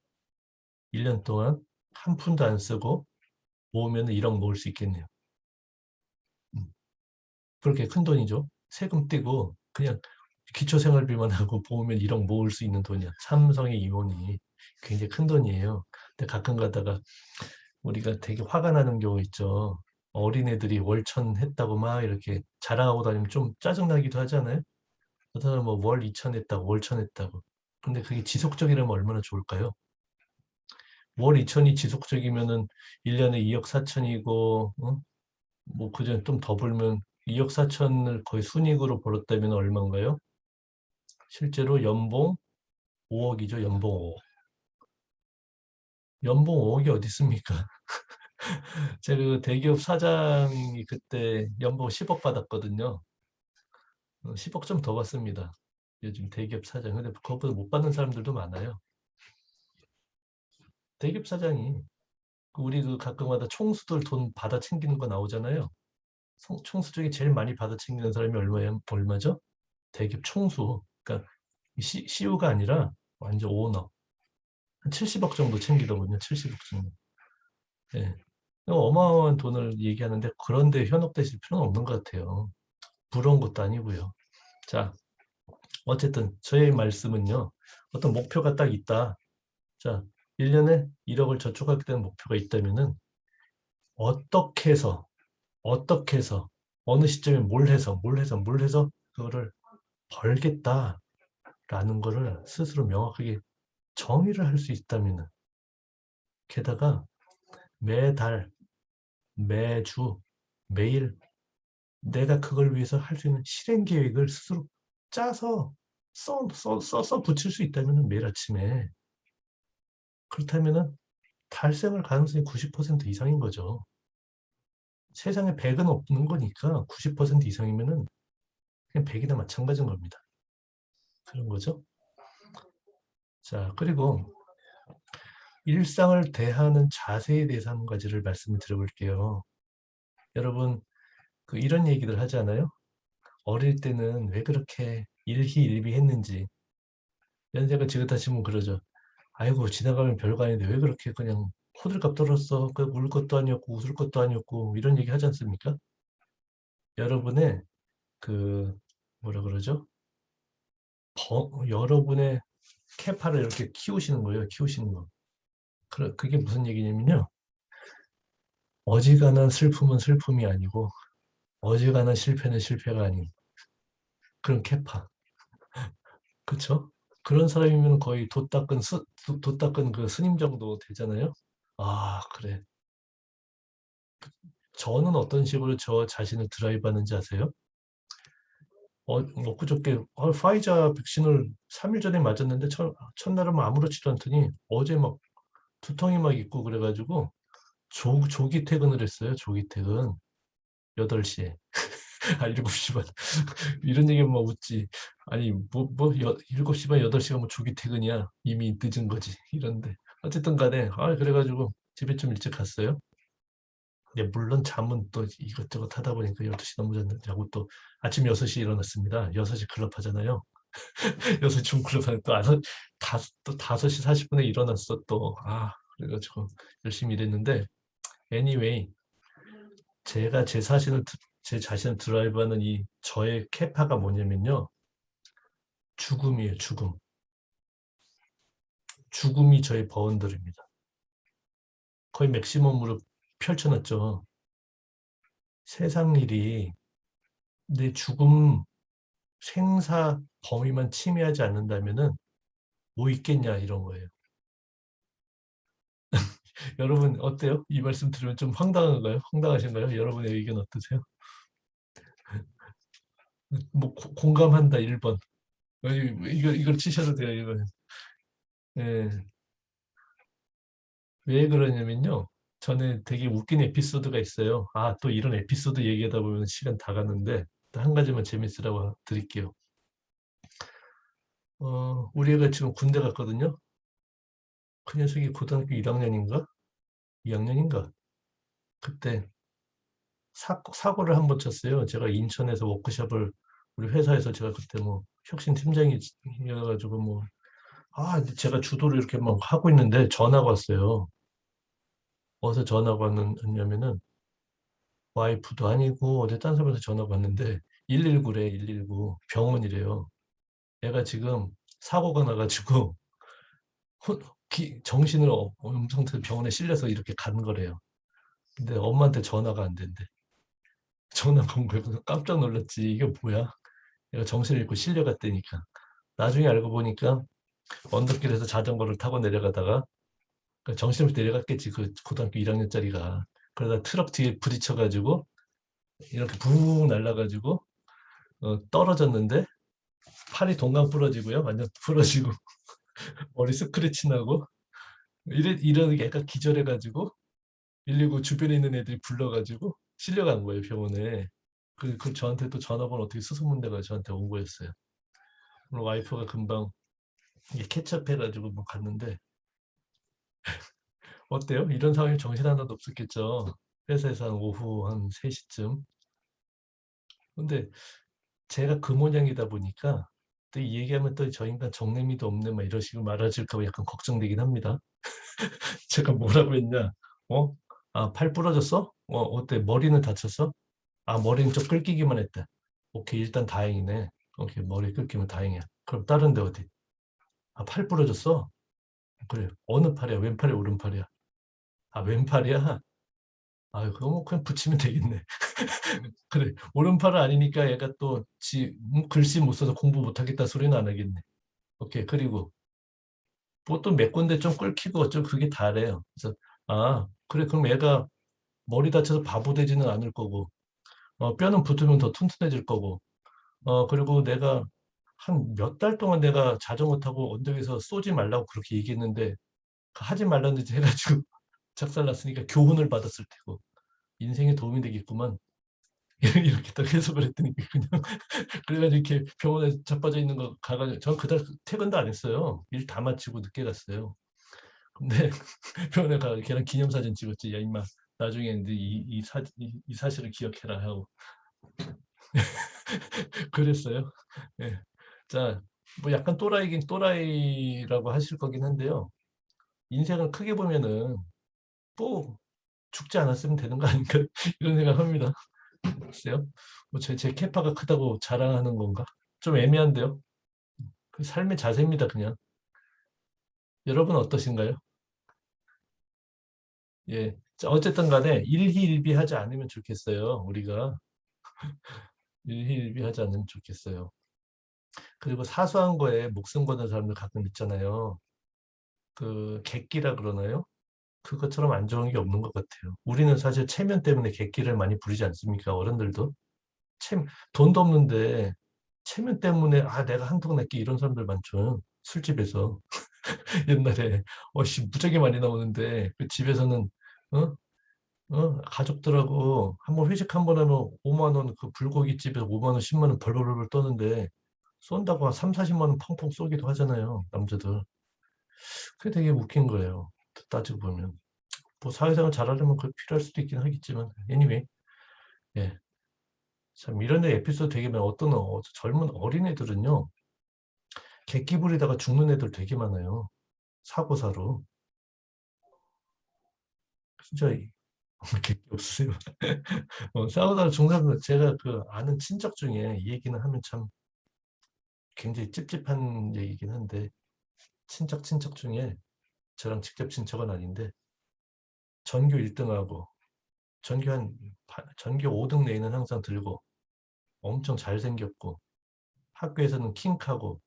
1년 동안 한 푼도 안 쓰고 모으면 1억 모을 수 있겠네요. 그렇게 큰 돈이죠. 세금 떼고 그냥 기초생활비만 하고 모으면 1억 모을 수 있는 돈이야. 삼성의 임원이 굉장히 큰 돈이에요. 근데 가끔 가다가 우리가 되게 화가 나는 경우 있죠. 어린애들이 월천 했다고 막 이렇게 자랑하고 다니면 좀 짜증나기도 하잖아요. 어떤 사람은 뭐월 2천 했다고, 월천 했다고. 근데 그게 지속적이라면 얼마나 좋을까요? 월 2천이 지속적이면은 1년에 2억 4천이고, 뭐 그전 좀 더 벌면 2억 4천을 거의 순이익으로 벌었다면 얼마인가요? 실제로 연봉 5억이죠. 연봉 5억. 연봉 5억이 어디 있습니까? 제가 그 대기업 사장이 그때 연봉 10억 받았거든요. 10억 좀 더 받습니다. 요즘 대기업 사장. 근데 그것보다 못 받는 사람들도 많아요. 대기업 사장이 우리 그 가끔가다 총수들 돈 받아 챙기는 거 나오잖아요. 총수 중에 제일 많이 받아 챙기는 사람이 얼마죠? 대기업 총수. 그러니까 CEO가 아니라 완전 오너. 한 70억 정도 챙기더군요. 70억 정도. 예. 어마어마한 돈을 얘기하는데 그런데 현혹되실 필요는 없는 것 같아요. 부러운 것도 아니고요. 자, 어쨌든 저의 말씀은요. 어떤 목표가 딱 있다. 자, 1년에 1억을 저축하게 되는 목표가 있다면은 어떻게 해서 어떻게 해서 어느 시점에 뭘 해서 그거를 벌겠다라는 거를 스스로 명확하게 정의를 할 수 있다면은, 게다가 매달, 매주, 매일 내가 그걸 위해서 할 수 있는 실행 계획을 스스로 짜서 써서 붙일 수 있다면은, 매일 아침에, 그렇다면은 달성할 가능성이 90% 이상인 거죠. 세상에 100은 없는 거니까 90% 이상이면은 그냥 100이나 마찬가지인 겁니다. 그런 거죠. 자, 그리고 일상을 대하는 자세에 대해서 한 가지를 말씀을 드려볼게요. 여러분, 이런 얘기들 하지 않아요? 어릴 때는 왜 그렇게 일희일비했는지. 연세가 지긋하시면 그러죠. 아이고, 지나가면 별거 아닌데 왜 그렇게 그냥 호들갑 떨었어. 울 것도 아니었고 웃을 것도 아니었고 이런 얘기 하지 않습니까? 여러분의 그 뭐라 그러죠? 여러분의 캐파를 이렇게 키우시는 거예요. 키우시는 거. 그게 무슨 얘기냐면요. 어지간한 슬픔은 슬픔이 아니고 어지간한 실패는 실패가 아닌 그런 캐파. 그쵸? 그런 사람이면 거의 돛 닦은 그 스님 정도 되잖아요. 아, 그래. 저는 어떤 식으로 저 자신을 드라이브 하는지 아세요? 엊그저께 파이자 백신을 3일 전에 맞았는데 첫날은 뭐 아무렇지도 않더니 어제 막 두통이 막 있고 그래가지고 조기 퇴근을 했어요. 조기 퇴근. 8시에. 아, 7시 반. 이런 얘기하면 막 웃지. 아니, 7시 반, 8시가 뭐 조기 퇴근이야. 이미 늦은 거지. 이런데. 어쨌든 간에, 그래가지고 집에 좀 일찍 갔어요. 예, 물론 잠은 또 이것저것 하다 보니까 12시 넘어졌는데 자고 또 아침 6시에 일어났습니다. 6시 클럽 하잖아요. 6시 중 클럽 하는 또 5시 40분에 일어났어 또. 그래가지고 열심히 일했는데 anyway 제가 제 자신을 드라이브하는 이 저의 캐파가 뭐냐면요. 죽음이에요, 죽음. 죽음이 저의 버원들입니다. 거의 맥시멈으로 펼쳐놨죠. 세상 일이 내 죽음 생사 범위만 침해하지 않는다면은 뭐 있겠냐 이런 거예요. 여러분 어때요? 이 말씀 들으면 좀 황당한가요? 황당하신가요? 여러분의 의견 어떠세요? 뭐 공감한다 1번. 이걸 치셔도 돼요, 이거는. 예. 왜 그러냐면요. 전에 되게 웃긴 에피소드가 있어요. 또 이런 에피소드 얘기하다 보면 시간 다 갔는데 또 한 가지만 재밌으라고 드릴게요. 우리 애가 지금 군대 갔거든요. 그 녀석이 고등학교 1학년인가? 2학년인가? 그때 사고를 한 번 쳤어요. 제가 인천에서 워크숍을 우리 회사에서 제가 그때 뭐 혁신 팀장이어가지고 뭐 제가 주도를 이렇게 막 하고 있는데 전화가 왔어요. 어디서 전화가 왔냐면은 와이프도 아니고 어디 딴 사람한테 전화가 왔는데 119래 119 병원이래요. 애가 지금 사고가 나가지고 정신을 없는 상태에서 병원에 실려서 이렇게 간 거래요. 근데 엄마한테 전화가 안 된대. 전화가 온 거예요. 그래서 깜짝 놀랐지. 이게 뭐야? 얘가 정신을 잃고 실려갔다니까. 나중에 알고 보니까 언덕길에서 자전거를 타고 내려가다가 정신없이 내려갔겠지. 그 고등학교 1학년짜리가. 그러다 트럭 뒤에 부딪혀가지고 이렇게 붕 날라가지고 떨어졌는데 팔이 동강 부러지고요. 완전 부러지고 머리 스크래치 나고 이러는 애가 기절해가지고 119 주변에 있는 애들이 불러가지고 실려간 거예요, 병원에. 그 저한테 또 전화번호 어떻게 수소문대가 저한테 온 거였어요. 그럼 와이프가 금방 이게 캐치업해가지고 뭐 갔는데 어때요? 이런 상황이 정신 하나도 없었겠죠. 회사에서 한 오후 한 3시쯤. 근데 제가 그 모양이다 보니까 또 이 얘기하면 또 저 인간 정내미도 없네 막 이런 식으로 말아줄까 봐 약간 걱정되긴 합니다. 제가 뭐라고 했냐? 어? 팔 부러졌어? 어때? 머리는 다쳤어? 머리는 좀 긁히기만 했다. 오케이, 일단 다행이네. 오케이, 머리 긁히면 다행이야. 그럼 다른 데 어디? 팔 부러졌어? 그래. 어느 팔이야? 왼팔이야? 오른팔이야? 왼팔이야? 그거 뭐 그냥 붙이면 되겠네. 그래. 오른팔은 아니니까 얘가 또 글씨 못 써서 공부 못 하겠다 소리는 안 하겠네. 오케이. 그리고 보통 몇 군데 좀 끓기고 어쩌고 그게 다래요. 그래서 그래 그럼 애가 머리 다쳐서 바보 되지는 않을 거고 뼈는 붙으면 더 튼튼해질 거고 그리고 내가 한 몇 달 동안 내가 자전거 타고 언덕에서 쏘지 말라고 그렇게 얘기했는데 하지 말라는 듯이 해가지고 작살났으니까 교훈을 받았을 테고 인생에 도움이 되겠구만. 이렇게 딱 해석을 했더니 그냥 그래가지고 이렇게 병원에 자빠져 있는 거 가가지고 전 그날 퇴근도 안 했어요. 일 다 마치고 늦게 갔어요. 근데 병원에 가 걔랑 기념사진 찍었지. 야 임마 나중에 이 사실을 기억해라 하고 그랬어요. 예. 자, 뭐 약간 또라이긴 또라이라고 하실 거긴 한데요. 인생을 크게 보면은 뭐 죽지 않았으면 되는 거 아닌가 이런 생각합니다. 글쎄요. 뭐 제 캐파가 크다고 자랑하는 건가? 좀 애매한데요. 그 삶의 자세입니다, 그냥. 여러분 어떠신가요? 예. 자, 어쨌든 간에 일희일비하지 않으면 좋겠어요. 우리가 일희일비하지 않으면 좋겠어요. 그리고 사소한 거에 목숨 거는 사람들 가끔 있잖아요. 그 객기라 그러나요? 그것처럼 안 좋은 게 없는 것 같아요. 우리는 사실 체면 때문에 객기를 많이 부리지 않습니까? 어른들도. 돈도 없는데 체면 때문에 내가 한턱 낼게 이런 사람들 많죠. 술집에서. 옛날에 무지하게 많이 나오는데 그 집에서는 어? 가족들하고 한번 회식 한 번 하면 5만 원 그 불고기집에서 5만 원, 10만 원 벌벌벌 떠는데 쏜다고 한 3, 40만 원 펑펑 쏘기도 하잖아요. 남자들. 그게 되게 웃긴 거예요. 따지고 보면. 뭐 사회생활 잘하려면 그 필요할 수도 있긴 하겠지만 anyway, 예, 참 이런 에피소드 되게 많아요. 어떤 젊은 어린애들은요 객기 부리다가 죽는 애들 되게 많아요. 사고사로. 진짜 객기 없으세요? 사고사로 죽는 사람들 제가 그 아는 친척 중에 이 얘기는 하면 참 굉장히 찝찝한 얘기긴 한데 친척 중에 저랑 직접 친척은 아닌데 전교 1등하고 전교 5등 내에는 항상 들고 엄청 잘생겼고 학교에서는 킹카고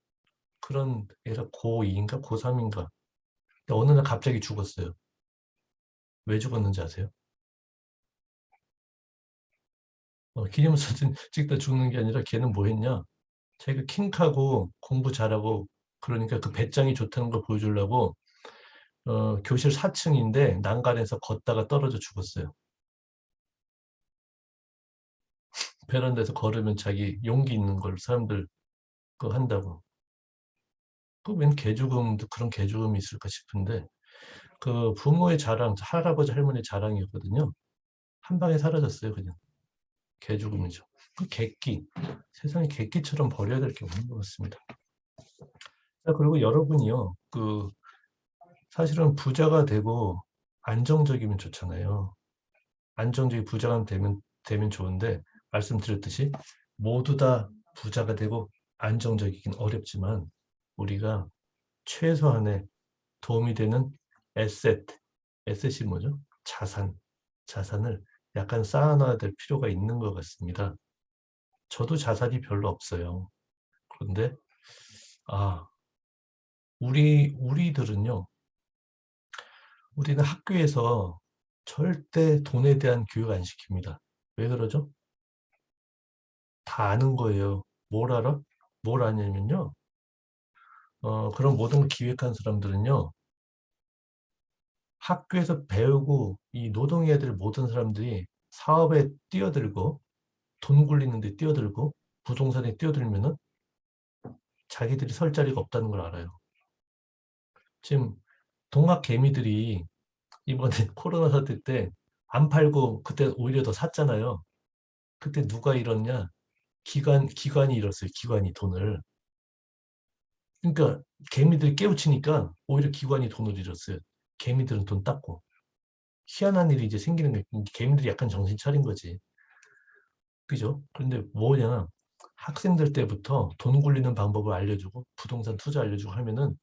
그런 애가 고2인가 고3인가 어느 날 갑자기 죽었어요. 왜 죽었는지 아세요? 기념사진 찍다 죽는 게 아니라 걔는 뭐 했냐? 자기가 킹카고 공부 잘하고 그러니까 그 배짱이 좋다는 걸 보여주려고 교실 4층인데 난간에서 걷다가 떨어져 죽었어요. 베란다에서 걸으면 자기 용기 있는 걸 사람들 그거 한다고. 그웬 개죽음도 그런 개죽음이 있을까 싶은데 그 부모의 자랑, 할아버지 할머니 자랑이었거든요. 한 방에 사라졌어요, 그냥. 개죽음이죠. 그 객기, 세상에 객기처럼 버려야 될 게 없는 것 같습니다. 자, 그리고 여러분이요, 사실은 부자가 되고 안정적이면 좋잖아요. 안정적인 부자가 되면 좋은데, 말씀드렸듯이 모두 다 부자가 되고 안정적이긴 어렵지만, 우리가 최소한의 도움이 되는 에셋, 에셋이 뭐죠? 자산을 약간 쌓아놔야 될 필요가 있는 것 같습니다. 저도 자산이 별로 없어요. 그런데 우리들은요, 우리는 학교에서 절대 돈에 대한 교육 안 시킵니다. 왜 그러죠? 다 아는 거예요. 뭘 알아? 뭘 아냐면요, 그런 모든 걸 기획한 사람들은요, 학교에서 배우고 이 노동해야 될 모든 사람들이 사업에 뛰어들고 돈 굴리는 데 뛰어들고 부동산에 뛰어들면은 자기들이 설 자리가 없다는 걸 알아요. 지금 동학 개미들이 이번에 코로나 사태 때 안 팔고 그때 오히려 더 샀잖아요. 그때 누가 잃었냐? 기관이 잃었어요. 기관이 돈을. 그러니까 개미들이 깨우치니까 오히려 기관이 돈을 잃었어요. 개미들은 돈 땄고. 희한한 일이 이제 생기는 거예요. 개미들이 약간 정신 차린 거지. 그죠? 그런데 뭐냐? 학생들 때부터 돈 굴리는 방법을 알려주고 부동산 투자 알려주고 하면은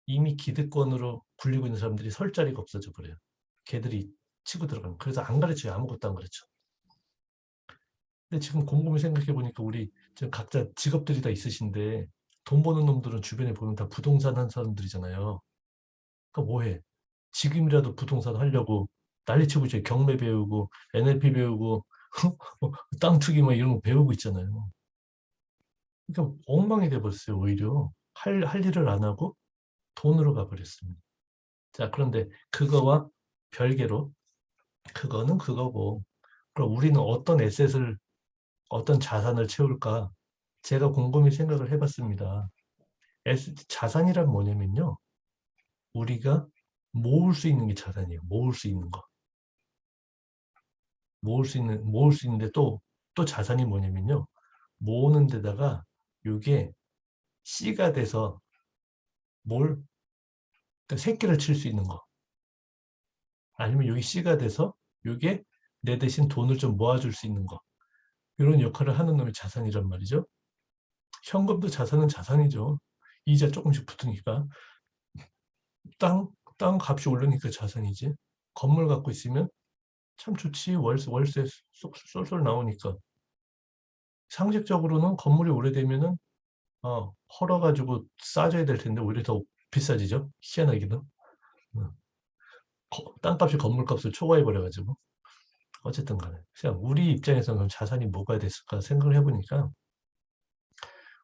이미 기득권으로 굴리고 있는 사람들이 설 자리가 없어져 버려요. 걔들이 치고 들어가면. 그래서 안 가르쳐요. 아무것도 안 가르쳐. 근데 지금 곰곰이 생각해 보니까 우리 지금 각자 직업들이 다 있으신데 돈 버는 놈들은 주변에 보면 다 부동산 한 사람들이잖아요. 그러니까 뭐해? 지금이라도 부동산 하려고 난리치고 이제 경매 배우고 NLP 배우고 땅 투기 막 이런 거 배우고 있잖아요. 그러니까 엉망이 돼버렸어요. 오히려 할 일을 안 하고 돈으로 가버렸습니다. 자, 그런데 그거와 별개로 그거는 그거고 그럼 우리는 어떤 자산을 채울까? 제가 곰곰이 생각을 해봤습니다. 자산이란 뭐냐면요. 우리가 모을 수 있는 게 자산이에요. 모을 수 있는 거. 모을 수 있는데 또 자산이 뭐냐면요. 모으는 데다가 이게 씨가 돼서 그러니까 새끼를 칠 수 있는 거. 아니면 여기 씨가 돼서 이게 내 대신 돈을 좀 모아줄 수 있는 거. 이런 역할을 하는 놈이 자산이란 말이죠. 현금도 자산은 자산이죠. 이자 조금씩 붙으니까. 땅 값이 오르니까 자산이지. 건물 갖고 있으면 참 좋지. 월세 쏠쏠 나오니까. 상식적으로는 건물이 오래되면은 헐어가지고 싸줘야 될 텐데 오히려 더 비싸지죠. 희한하기도. 음. 땅값이 건물값을 초과해버려가지고. 어쨌든 간에. 그냥 우리 입장에서는 그럼 자산이 뭐가 됐을까 생각을 해보니까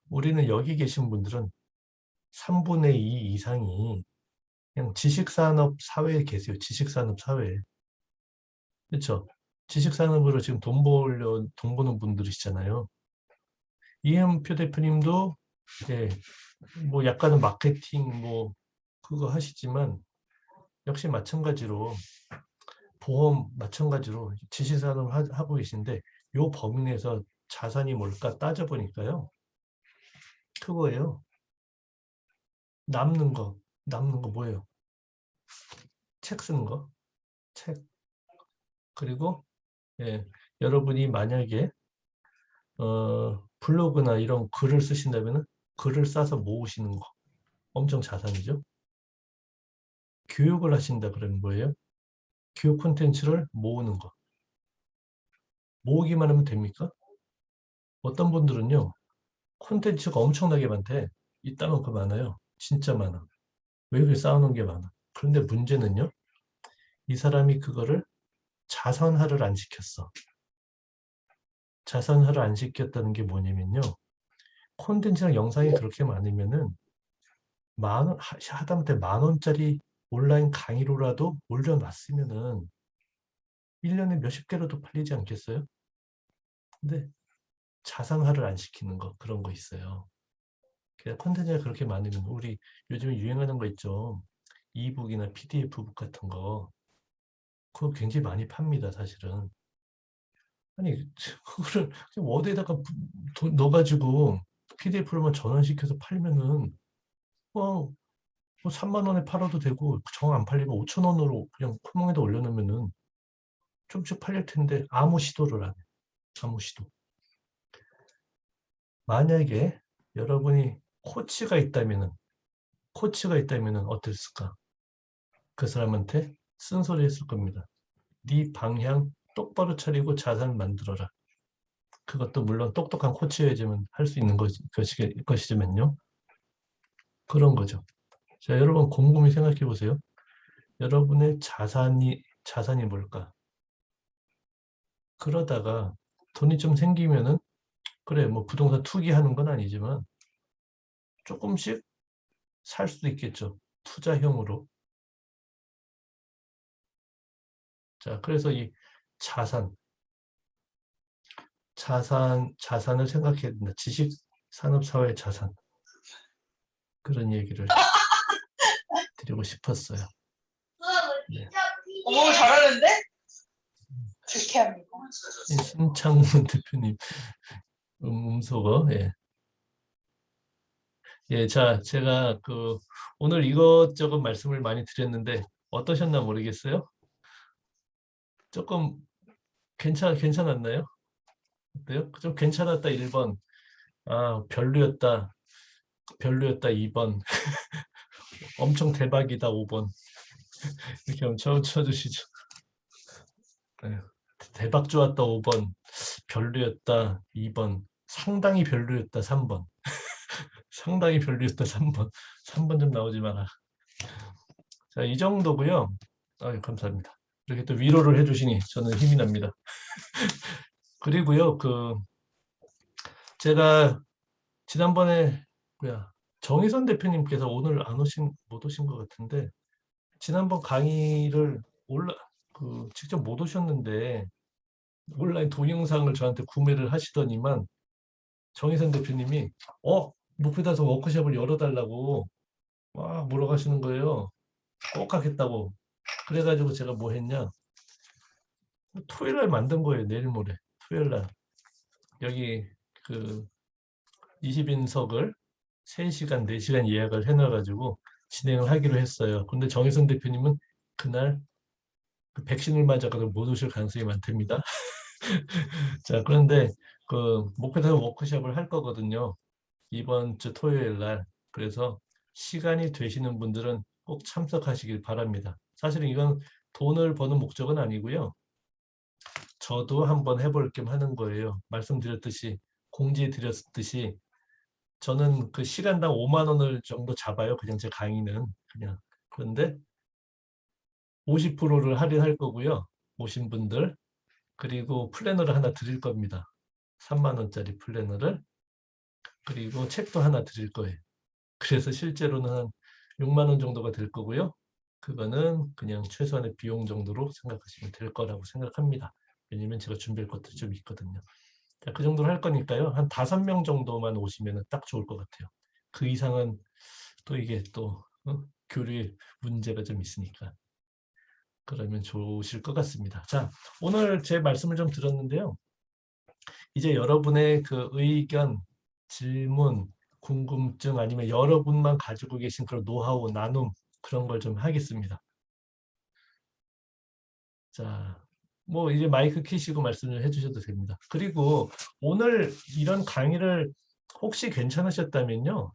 우리는 여기 계신 분들은 3분의 2 이상이 그냥 지식산업 사회에 계세요. 지식산업 사회에. 그렇죠? 지식산업으로 지금 돈 버는 분들이시잖아요. 이은표 대표님도 예, 뭐 약간은 마케팅 뭐 그거 하시지만 역시 마찬가지로 보험 마찬가지로 지시사업을 하고 계신데 요 범위 내에서 자산이 뭘까 따져보니까요. 그거예요. 남는 거 뭐예요? 책 쓰는 거, 책. 그리고 예, 여러분이 만약에 블로그나 이런 글을 쓰신다면 글을 싸서 모으시는 거 엄청 자산이죠. 교육을 하신다 그러는 거예요. 교육 콘텐츠를 모으는 거. 모으기만 하면 됩니까? 어떤 분들은요. 콘텐츠가 엄청나게 많대. 이따만큼 많아요. 진짜 많아. 왜 그렇게 쌓아놓은 게 많아. 그런데 문제는요. 이 사람이 그거를 자산화를 안 시켰어. 자산화를 안 시켰다는 게 뭐냐면요. 콘텐츠랑 영상이 그렇게 많으면은 하다못해 10,000원짜리 온라인 강의로라도 올려놨으면은 1년에 몇십 개로도 팔리지 않겠어요? 근데 자산화를 안 시키는 거 그런 거 있어요. 그냥 콘텐츠가 그렇게 많으면 우리 요즘에 유행하는 거 있죠. 이북이나 PDF북 같은 거 그거 굉장히 많이 팝니다, 사실은. 아니 그거를 그냥 워드에다가 넣어가지고 PDF로만 전환시켜서 팔면은 뭐 3만 원에 팔아도 되고 정 안 팔리면 5천 원으로 그냥 쿠팡에다 올려놓으면은 좀씩 팔릴 텐데 아무 시도를 안 해. 아무 시도. 만약에 여러분이 코치가 있다면은 어땠을까? 그 사람한테 쓴소리 했을 겁니다. 네 방향 똑바로 차리고 자산을 만들어라. 그것도 물론 똑똑한 코치여야지만 할 수 있는 것이지만요. 그런 거죠. 자, 여러분 곰곰이 생각해 보세요. 여러분의 자산이 뭘까? 그러다가 돈이 좀 생기면은 그래 뭐 부동산 투기하는 건 아니지만 조금씩 살 수도 있겠죠. 투자형으로. 자, 그래서 이 자산, 자산을 생각해야 된다. 지식 산업 사회 자산. 그런 얘기를 드리고 싶었어요. 네. 오, 잘하는데? 불쾌합니다. 신창문 대표님 음소거. 예. 예, 자, 제가 오늘 이것저것 말씀을 많이 드렸는데 어떠셨나 모르겠어요. 조금 괜찮았나요? 어때요? 좀 괜찮았다 1번. 아, 별로였다 2번. 엄청 대박이다 5번. 이렇게 한번 쳐주시죠. 네. 대박 좋았다 5번. 별로였다 2번. 상당히 별로였다 3번. 상당히 별로였다 3번. 3번 좀 나오지 마라. 자, 이 정도고요. 아유, 감사합니다. 이렇게 또 위로를 해주시니 저는 힘이 납니다. 그리고요, 제가 지난번에 정의선 대표님께서 오늘 못 오신 것 같은데 지난번 강의를 직접 못 오셨는데 온라인 동영상을 저한테 구매를 하시더니만 정의선 대표님이 목표다서 워크숍을 열어달라고 막 물어가시는 거예요. 꼭 하겠다고. 그래가지고 제가 뭐 했냐. 토요일 날 만든 거예요. 내일 모레. 토요일 날. 여기 20인석을 3시간, 4시간 예약을 해놔가지고 진행을 하기로 했어요. 근데 정혜선 대표님은 그날 백신을 맞아가지고 못 오실 가능성이 많답니다. 자, 그런데 목표에서 워크숍을 할 거거든요. 이번 주 토요일 날. 그래서 시간이 되시는 분들은 꼭 참석하시길 바랍니다. 사실은 이건 돈을 버는 목적은 아니고요. 저도 한번 해볼 겸 하는 거예요. 말씀드렸듯이 공지해 드렸듯이 저는 그 시간당 5만 원을 정도 잡아요. 그냥 제 강의는 그냥. 그런데 50%를 할인할 거고요. 오신 분들. 그리고 플래너를 하나 드릴 겁니다. 3만 원짜리 플래너를. 그리고 책도 하나 드릴 거예요. 그래서 실제로는 한 6만 원 정도가 될 거고요. 그거는 그냥 최소한의 비용 정도로 생각하시면 될 거라고 생각합니다. 왜냐면 제가 준비할 것들이 좀 있거든요. 자, 그 정도로 할 거니까요. 한 5명 정도만 오시면 딱 좋을 것 같아요. 그 이상은 또 이게 또 교류의 문제가 좀 있으니까. 그러면 좋으실 것 같습니다. 자, 오늘 제 말씀을 좀 들었는데요. 이제 여러분의 그 의견, 질문, 궁금증 아니면 여러분만 가지고 계신 그런 노하우, 나눔 그런 걸 좀 하겠습니다. 자, 뭐 이제 마이크 켜시고 말씀을 해주셔도 됩니다. 그리고 오늘 이런 강의를 혹시 괜찮으셨다면요.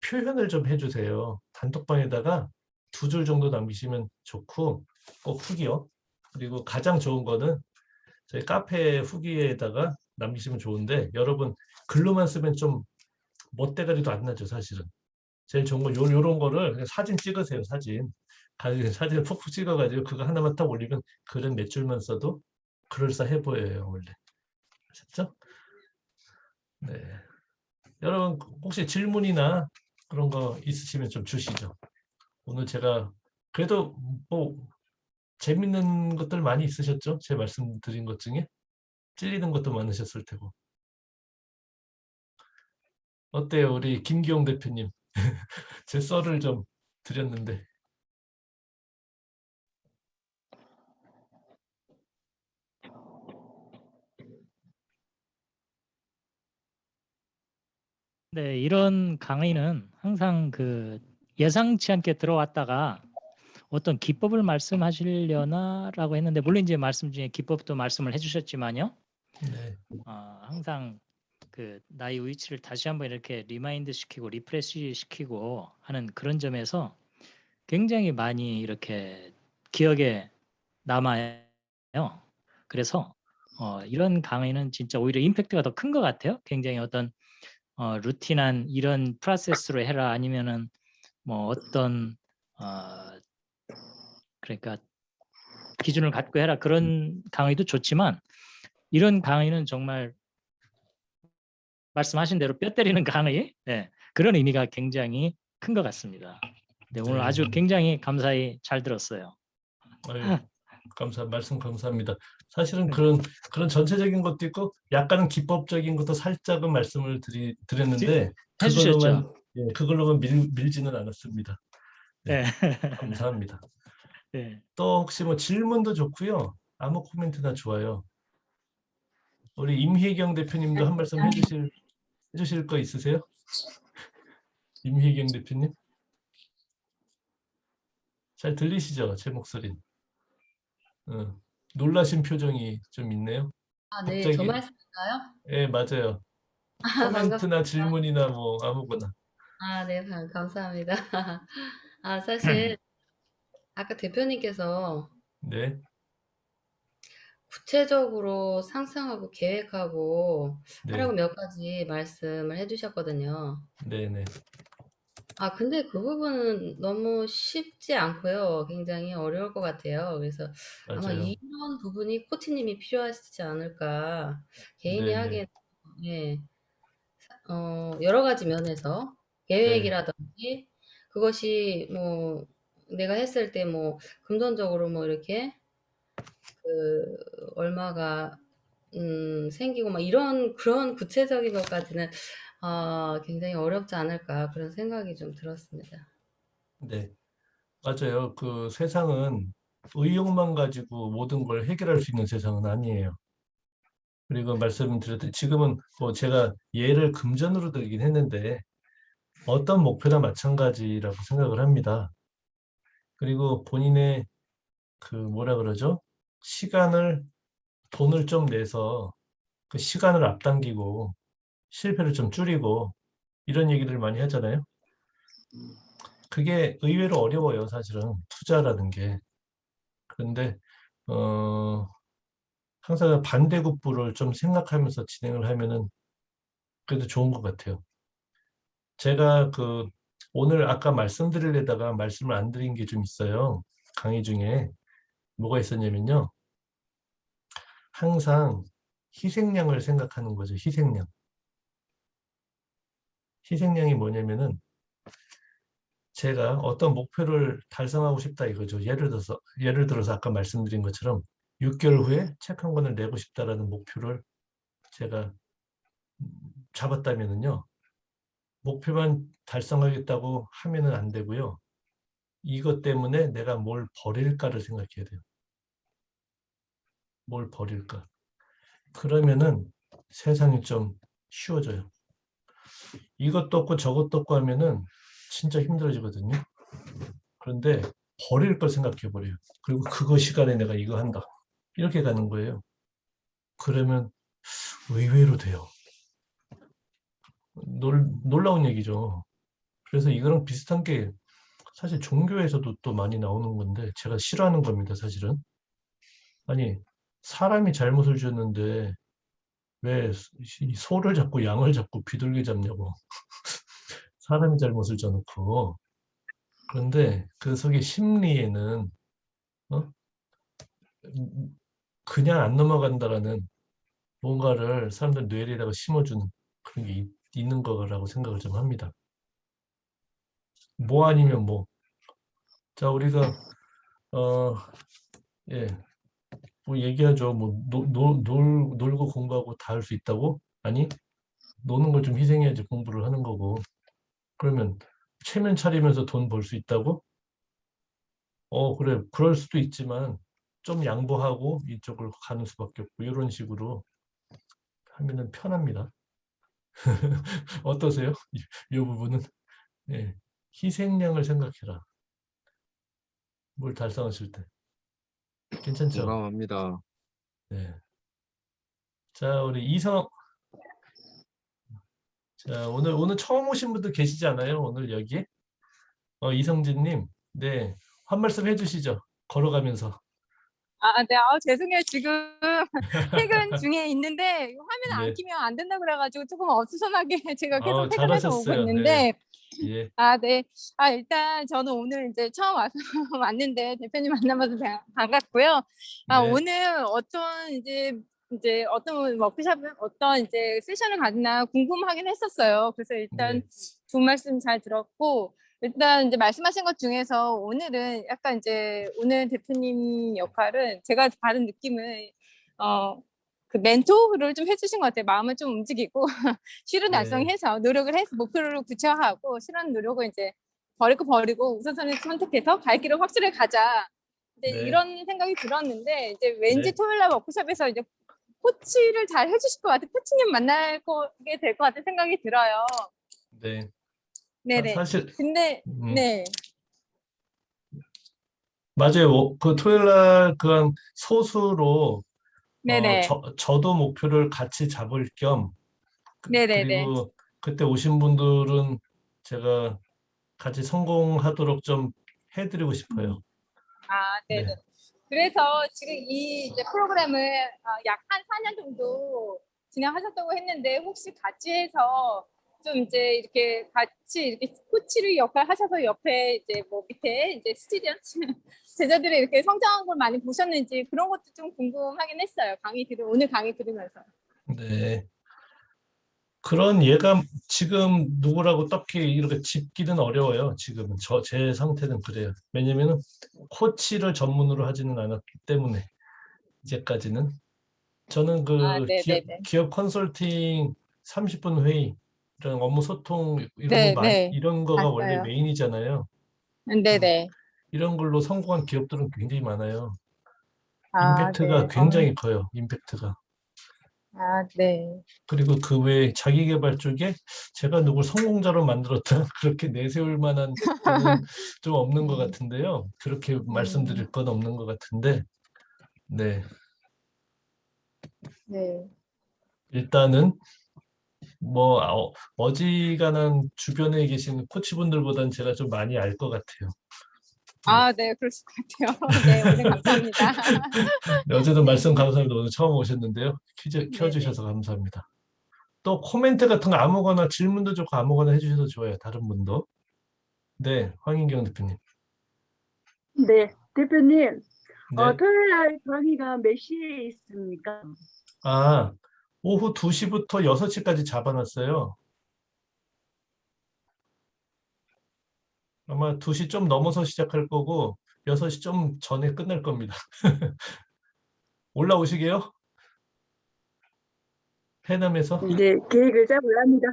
표현을 좀 해주세요. 단톡방에다가 2줄 정도 남기시면 좋고 꼭 후기요. 그리고 가장 좋은 거는 저희 카페 후기에다가 남기시면 좋은데 여러분 글로만 쓰면 좀 멋대가리도 안 나죠 사실은. 제일 좋은 건 요런 거를 그냥 사진 찍으세요. 사진을 푹푹 찍어가지고 그거 하나만 딱 올리면 글은 몇 줄만 써도 그럴싸해 보여요 원래. 아셨죠? 네. 여러분 혹시 질문이나 그런 거 있으시면 좀 주시죠. 오늘 제가 그래도 뭐 재밌는 것들 많이 있으셨죠? 제 말씀드린 것 중에 찔리는 것도 많으셨을 테고. 어때요, 우리 김기용 대표님? 제 썰을 좀 드렸는데. 네, 이런 강의는 항상 그 예상치 않게 들어왔다가 어떤 기법을 말씀하시려나라고 했는데 물론 이제 말씀 중에 기법도 말씀을 해주셨지만요. 네, 항상 그 나의 위치를 다시 한번 이렇게 리마인드 시키고 리프레시 시키고 하는 그런 점에서 굉장히 많이 이렇게 기억에 남아요. 그래서 이런 강의는 진짜 오히려 임팩트가 더 큰 것 같아요. 굉장히 어떤 루틴한 이런 프로세스로 해라 아니면은 뭐 어떤 그러니까 기준을 갖고 해라 그런 강의도 좋지만 이런 강의는 정말 말씀하신 대로 뼈 때리는 강의 그런 의미가 굉장히 큰 것 같습니다. 네, 오늘 네. 아주 굉장히 감사히 잘 들었어요. 아유, 말씀 감사합니다. 사실은 네. 그런 전체적인 것도 있고 약간은 기법적인 것도 살짝은 말씀을 드렸는데 그걸로만 해주셨죠. 그걸로만 밀지는 않았습니다. 네, 네. 감사합니다. 네. 또 혹시 뭐 질문도 좋고요. 아무 코멘트나 좋아요. 우리 임희경 대표님도 한 말씀 해주실 거 있으세요? 임희경 대표님? 잘 들리시죠? 제 목소리. 놀라신 표정이 좀 있네요. 아, 네, 저 갑자기, 말씀인가요? 예, 맞아요. 아, 반갑습니다. 코멘트나 질문이나 뭐 아무거나. 아, 네, 감사합니다. 아, 사실 아까 대표님께서 네, 구체적으로 상상하고 계획하고 네, 하라고 몇 가지 말씀을 해주셨거든요. 네, 네, 아, 근데 그 부분은 너무 쉽지 않고요. 굉장히 어려울 것 같아요. 그래서 아마 맞아요. 이런 부분이 코치님이 필요하시지 않을까. 개인이 네, 네, 하기엔, 예, 여러 가지 면에서 네, 계획이라든지 그것이 뭐 내가 했을 때 뭐 금전적으로 뭐 이렇게 그 얼마가 생기고 막 이런 그런 구체적인 것까지는 굉장히 어렵지 않을까 그런 생각이 좀 들었습니다. 네, 맞아요. 그 세상은 의욕만 가지고 모든 걸 해결할 수 있는 세상은 아니에요. 그리고 말씀드렸듯이 지금은 뭐 제가 예를 금전으로 들긴 했는데 어떤 목표나 마찬가지라고 생각을 합니다. 그리고 본인의 그 뭐라 그러죠? 돈을 좀 내서 그 시간을 앞당기고 실패를 좀 줄이고 이런 얘기를 많이 하잖아요. 그게 의외로 어려워요, 사실은 투자라는 게. 그런데 어, 항상 반대급부를 좀 생각하면서 진행을 하면은 그래도 좋은 것 같아요. 제가 그 오늘 아까 말씀드리려다가 말씀을 안 드린 게 좀 있어요. 강의 중에 뭐가 있었냐면요. 항상 희생양을 생각하는 거죠. 희생양. 희생양이 뭐냐면은 제가 어떤 목표를 달성하고 싶다 이거죠. 예를 들어서 아까 말씀드린 것처럼 6개월 후에 책 한 권을 내고 싶다라는 목표를 제가 잡았다면은요. 목표만 달성하겠다고 하면은 안 되고요. 이것 때문에 내가 뭘 버릴까를 생각해야 돼요. 뭘 버릴까? 그러면은 세상이 좀 쉬워져요. 이것도 없고 저것도 없고 하면은 진짜 힘들어지거든요. 그런데 버릴 걸 생각해 버려요. 그리고 그거 시간에 내가 이거 한다. 이렇게 가는 거예요. 그러면 의외로 돼요. 놀라운 얘기죠. 그래서 이거랑 비슷한 게 사실 종교에서도 또 많이 나오는 건데 제가 싫어하는 겁니다, 사실은. 아니, 사람이 잘못을 지었는데 왜 이 소를 잡고 양을 잡고 비둘기 잡냐고. 사람이 잘못을 져놓고. 그런데 그 속의 심리에는 어? 그냥 안 넘어간다라는 뭔가를 사람들 뇌리에다가 심어주는 그런 게 있는 거라고 생각을 좀 합니다. 뭐 아니면 뭐. 자, 우리가 어, 예, 뭐 얘기하죠. 뭐 놀고 공부하고 다 할 수 있다고? 아니, 노는 걸 좀 희생해야지 공부를 하는 거고. 그러면 체면 차리면서 돈 벌 수 있다고? 그래. 그럴 수도 있지만 좀 양보하고 이쪽을 가는 수밖에 없고 이런 식으로 하면은 편합니다. 어떠세요? 이 부분은 예. 희생양을 생각해라. 뭘 달성하실 때. 괜찮죠? 공감합니다. 네. 자, 우리 이성. 자, 오늘 처음 오신 분들 계시지 않아요? 오늘 여기에? 이성진님. 네. 한 말씀 해주시죠. 걸어가면서. 네. 죄송해요. 지금 퇴근 중에 있는데 화면 안 네. 켜면 안 된다 그래가지고 조금 어수선하게 제가 계속 퇴근해서 오고 잘하셨어요. 네. 있는데, 예. 네. 일단 저는 오늘 이제 처음 와서 왔는데 대표님 만나봐서 반갑고요. 네. 오늘 어떤 이제 어떤 워크숍을 어떤 이제 세션을 갖나 궁금하긴 했었어요. 그래서 일단 네. 두 말씀 잘 들었고, 일단 이제 말씀하신 것 중에서 오늘은 약간 이제 오늘 대표님 역할은 제가 받은 느낌은 그 멘토를 좀 해주신 것 같아요. 마음을 좀 움직이고 실현 네. 달성해서 노력을 해서 목표를 구체화하고 실현 노력을 이제 버릴 거 버리고 우선순위 선택해서 갈 길을 확실히 가자. 이제 네. 이런 생각이 들었는데 이제 왠지 네. 토요일 날 워크숍에서 이제 코치를 잘 해주실 것 같아. 코치님 만날 게 될 것 같은 생각이 들어요. 네. 네네. 사실 근데 네. 맞아요. 그 토요일 날 그한 소수로 네네. 저도 목표를 같이 잡을 겸 네네네. 그리고 그때 오신 분들은 제가 같이 성공하도록 좀 해드리고 싶어요. 네네. 네. 그래서 지금 이 이제 프로그램을 약 한 4년 정도 진행하셨다고 했는데 혹시 같이 해서 좀 이제 이렇게 같이 이렇게 코치를 역할 하셔서 옆에 이제 뭐 밑에 이제 스튜디언 제자들이 이렇게 성장한 걸 많이 보셨는지 그런 것도 좀 궁금하긴 했어요. 오늘 강의 들으면서. 네. 그런 예감 지금 누구라고 딱히 이렇게 짚기는 어려워요. 지금은 제 상태는 그래요. 왜냐면은 코치를 전문으로 하지는 않았기 때문에 이제까지는 저는 그 네네네. 기업 컨설팅 30분 회의 이런 업무 소통 네네. 이런 거가 원래 봤어요. 메인이잖아요. 네네. 이런 걸로 성공한 기업들은 굉장히 많아요. 네. 임팩트가 굉장히 커요. 임팩트가. 네. 그리고 그 외에 자기 개발 쪽에 제가 누굴 성공자로 만들었다 그렇게 내세울 만한 거는 좀 없는 것 같은데요. 그렇게 말씀드릴 건 없는 것 같은데, 네. 네. 일단은 뭐 어지간한 주변에 계신 코치분들보다는 제가 좀 많이 알 것 같아요. 네, 그러실 것 같아요. 네, 오늘 감사합니다. 네, 어제도 네. 말씀 감사합니다. 오늘 처음 오셨는데요. 네네. 켜주셔서 감사합니다. 또 코멘트 같은 거 아무거나 질문도 좋고 아무거나 해주셔도 좋아요. 다른 분도. 네, 황인경 대표님. 네, 대표님, 네. 토요일 날 강의가 몇 시에 있습니까? 오후 2시부터 6시까지 잡아놨어요. 아마 2시 좀 넘어서 시작할 거고 6시 좀 전에 끝날 겁니다. 올라오시게요? 해남에서? 네, 계획을 짜고 합니다.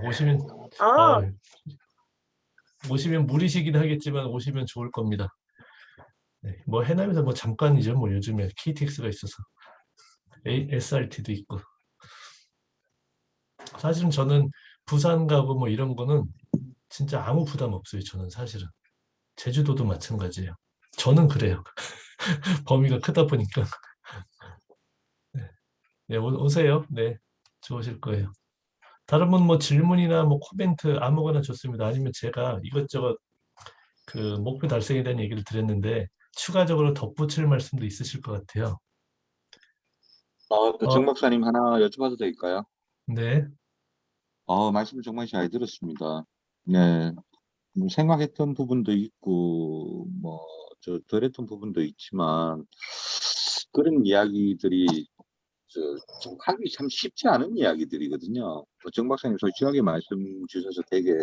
오시면 아, 오시면 무리시긴 하겠지만 오시면 좋을 겁니다. 네, 뭐 해남에서 뭐 잠깐이죠. 뭐 요즘에 KTX가 있어서 SRT도 있고. 사실은 저는 부산 가고 뭐 이런 거는 진짜 아무 부담 없어요. 저는 사실은 제주도도 마찬가지예요. 저는 그래요. 범위가 크다 보니까. 네, 네, 오세요. 네, 좋으실 거예요. 다른 분 뭐 질문이나 뭐 코멘트 아무거나 좋습니다. 아니면 제가 이것저것 그 목표 달성에 대한 얘기를 드렸는데 추가적으로 덧붙일 말씀도 있으실 것 같아요. 정 어, 박사님 하나 여쭤봐도 될까요? 네, 말씀을 정말 잘 들었습니다. 네, 뭐 생각했던 부분도 있고, 덜 했던 부분도 있지만, 그런 이야기들이, 좀 하기 참 쉽지 않은 이야기들이거든요. 정 박사님 솔직하게 말씀 주셔서 되게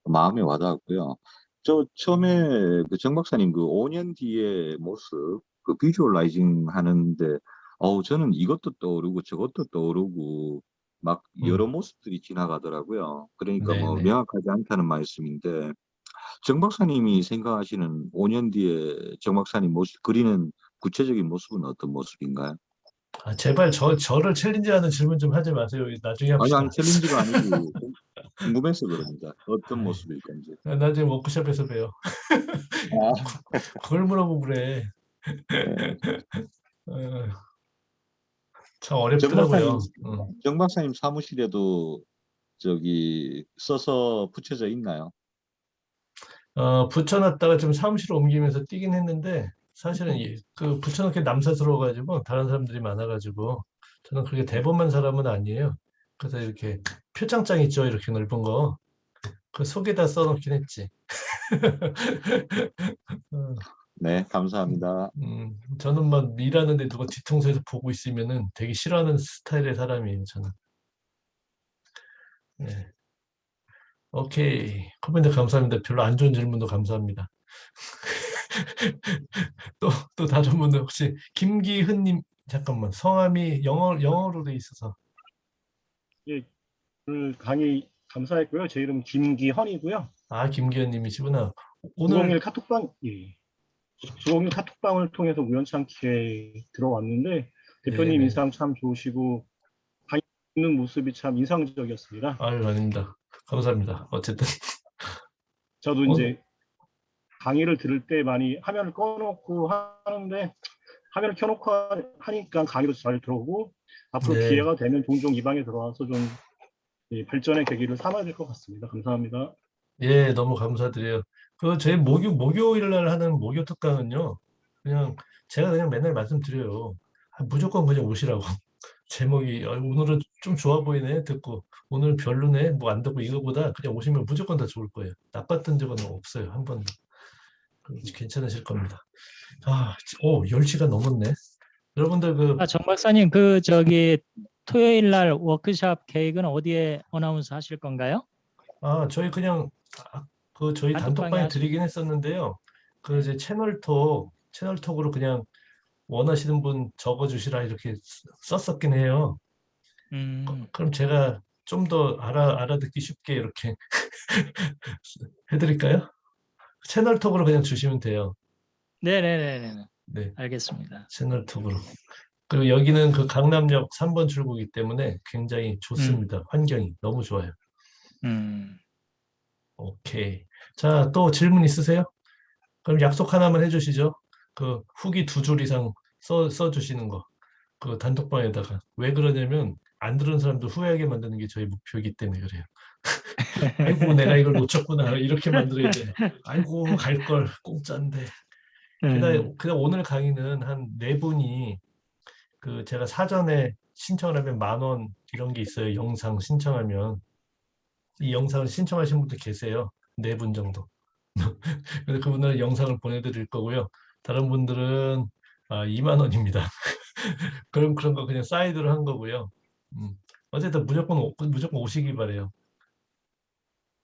마음에 와닿았고요. 저 처음에 그 정 박사님 그 5년 뒤의 모습, 그 비주얼라이징 하는데, 저는 이것도 떠오르고 저것도 떠오르고 막 여러 모습들이 지나가더라고요. 그러니까 네, 뭐 네. 명확하지 않다는 말씀인데, 정 박사님이 생각하시는 5년 뒤에 정 박사님 모습, 그리는 구체적인 모습은 어떤 모습인가요? 아, 제발 저를 챌린지하는 질문 좀 하지 마세요. 나중에 아니, 합시다. 챌린지가 아니고 궁금해서 그럽니다. 어떤 아이, 모습일 건지. 나중에 워크숍에서 봬요. 아, 그걸 물어보고 그래. 네. 어, 참 정 박사님, 어렵더라고요. 정 박사님 사무실에도 저기 써서 붙여져 있나요? 붙여놨다가 좀 사무실로 옮기면서 뛰긴 했는데 사실은 그 붙여놓기 남사스러워가지고 다른 사람들이 많아가지고 저는 그렇게 대범한 사람은 아니에요. 그래서 이렇게 표창장 있죠, 이렇게 넓은 거. 그 속에다 써놓긴 했지. 어, 네, 감사합니다. 저는 막 일하는데 누가 뒤통수에서 보고 있으면은 되게 싫어하는 스타일의 사람이에요, 저는. 네. 오케이. 코멘트 감사합니다. 별로 안 좋은 질문도 감사합니다. 또 다른 분들 혹시 김기흔님 잠깐만 성함이 영어로 돼 있어서 예, 오늘 강의 감사했고요. 제 이름 김기헌이고요. 아 김기흔님이시구나. 오늘 주공일 카톡방, 예, 주공일 카톡방을 통해서 우연찮게 들어왔는데 대표님 네네. 인상 참 좋으시고 강의 듣는 모습이 참 인상적이었습니다. 아유 아닙니다. 감사합니다. 어쨌든 저도 어, 이제 강의를 들을 때 많이 화면을 꺼놓고 하는데 화면을 켜놓고 하니까 강의도 잘 들어오고 앞으로 네. 기회가 되면 종종 이 방에 들어와서 좀 발전의 계기를 삼아야 될 것 같습니다. 감사합니다. 예, 너무 감사드려요. 그 저희 목요일 날 하는 목요 특강은요. 그냥 제가 그냥 맨날 말씀드려요. 무조건 그냥 오시라고. 제목이 오늘은 좀 좋아 보이네 듣고 오늘 별로네 뭐 안 듣고 이거보다 그냥 오시면 무조건 다 좋을 거예요. 나빴던 적은 없어요. 한 번도. 괜찮으실 겁니다. 10시가 넘었네. 여러분들 정 박사님 그 저기 토요일 날 워크숍 계획은 어디에 어나운스 하실 건가요? 저희 그냥 저희 단톡방에 단톡방에 하실 드리긴 했었는데요. 그 이제 채널톡으로 그냥 원하시는 분 적어주시라 이렇게 썼었긴 해요. 그럼 제가 좀 더 알아듣기 쉽게 이렇게 해드릴까요? 채널톡으로 그냥 주시면 돼요. 네네네네. 네, 알겠습니다. 채널톡으로. 그리고 여기는 그 강남역 3번 출구이기 때문에 굉장히 좋습니다. 환경이 너무 좋아요. 오케이. 자, 또 질문 있으세요? 그럼 약속 하나만 해주시죠. 그 후기 2줄 이상 써주시는 거. 그 단톡방에다가. 왜 그러냐면 안 들은 사람도 후회하게 만드는 게 저희 목표이기 때문에 그래요. 아이고 내가 이걸 놓쳤구나 이렇게 만들어야 돼. 아이고 갈 걸 공짜인데. 그냥 오늘 강의는 한 4분이 그 제가 사전에 신청을 하면 10,000원 이런 게 있어요. 영상 신청하면 이 영상을 신청하신 분도 계세요. 4분 정도. 그래서 그분들 영상을 보내드릴 거고요. 다른 분들은 2만 원입니다. 그런 거 그냥 사이드로 한 거고요. 어쨌든 무조건 오시기 바래요.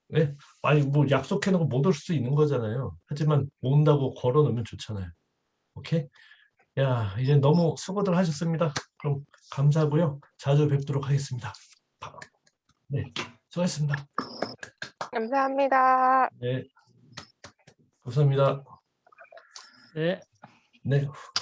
네? 아니 뭐 약속해놓고 못 올 수 있는 거잖아요. 하지만 온다고 걸어놓으면 좋잖아요. 오케이? 야 이제 너무 수고들 하셨습니다. 그럼 감사하고요. 자주 뵙도록 하겠습니다. 네, 수고하셨습니다. 감사합니다. 네, 감사합니다. 네. 네, 후기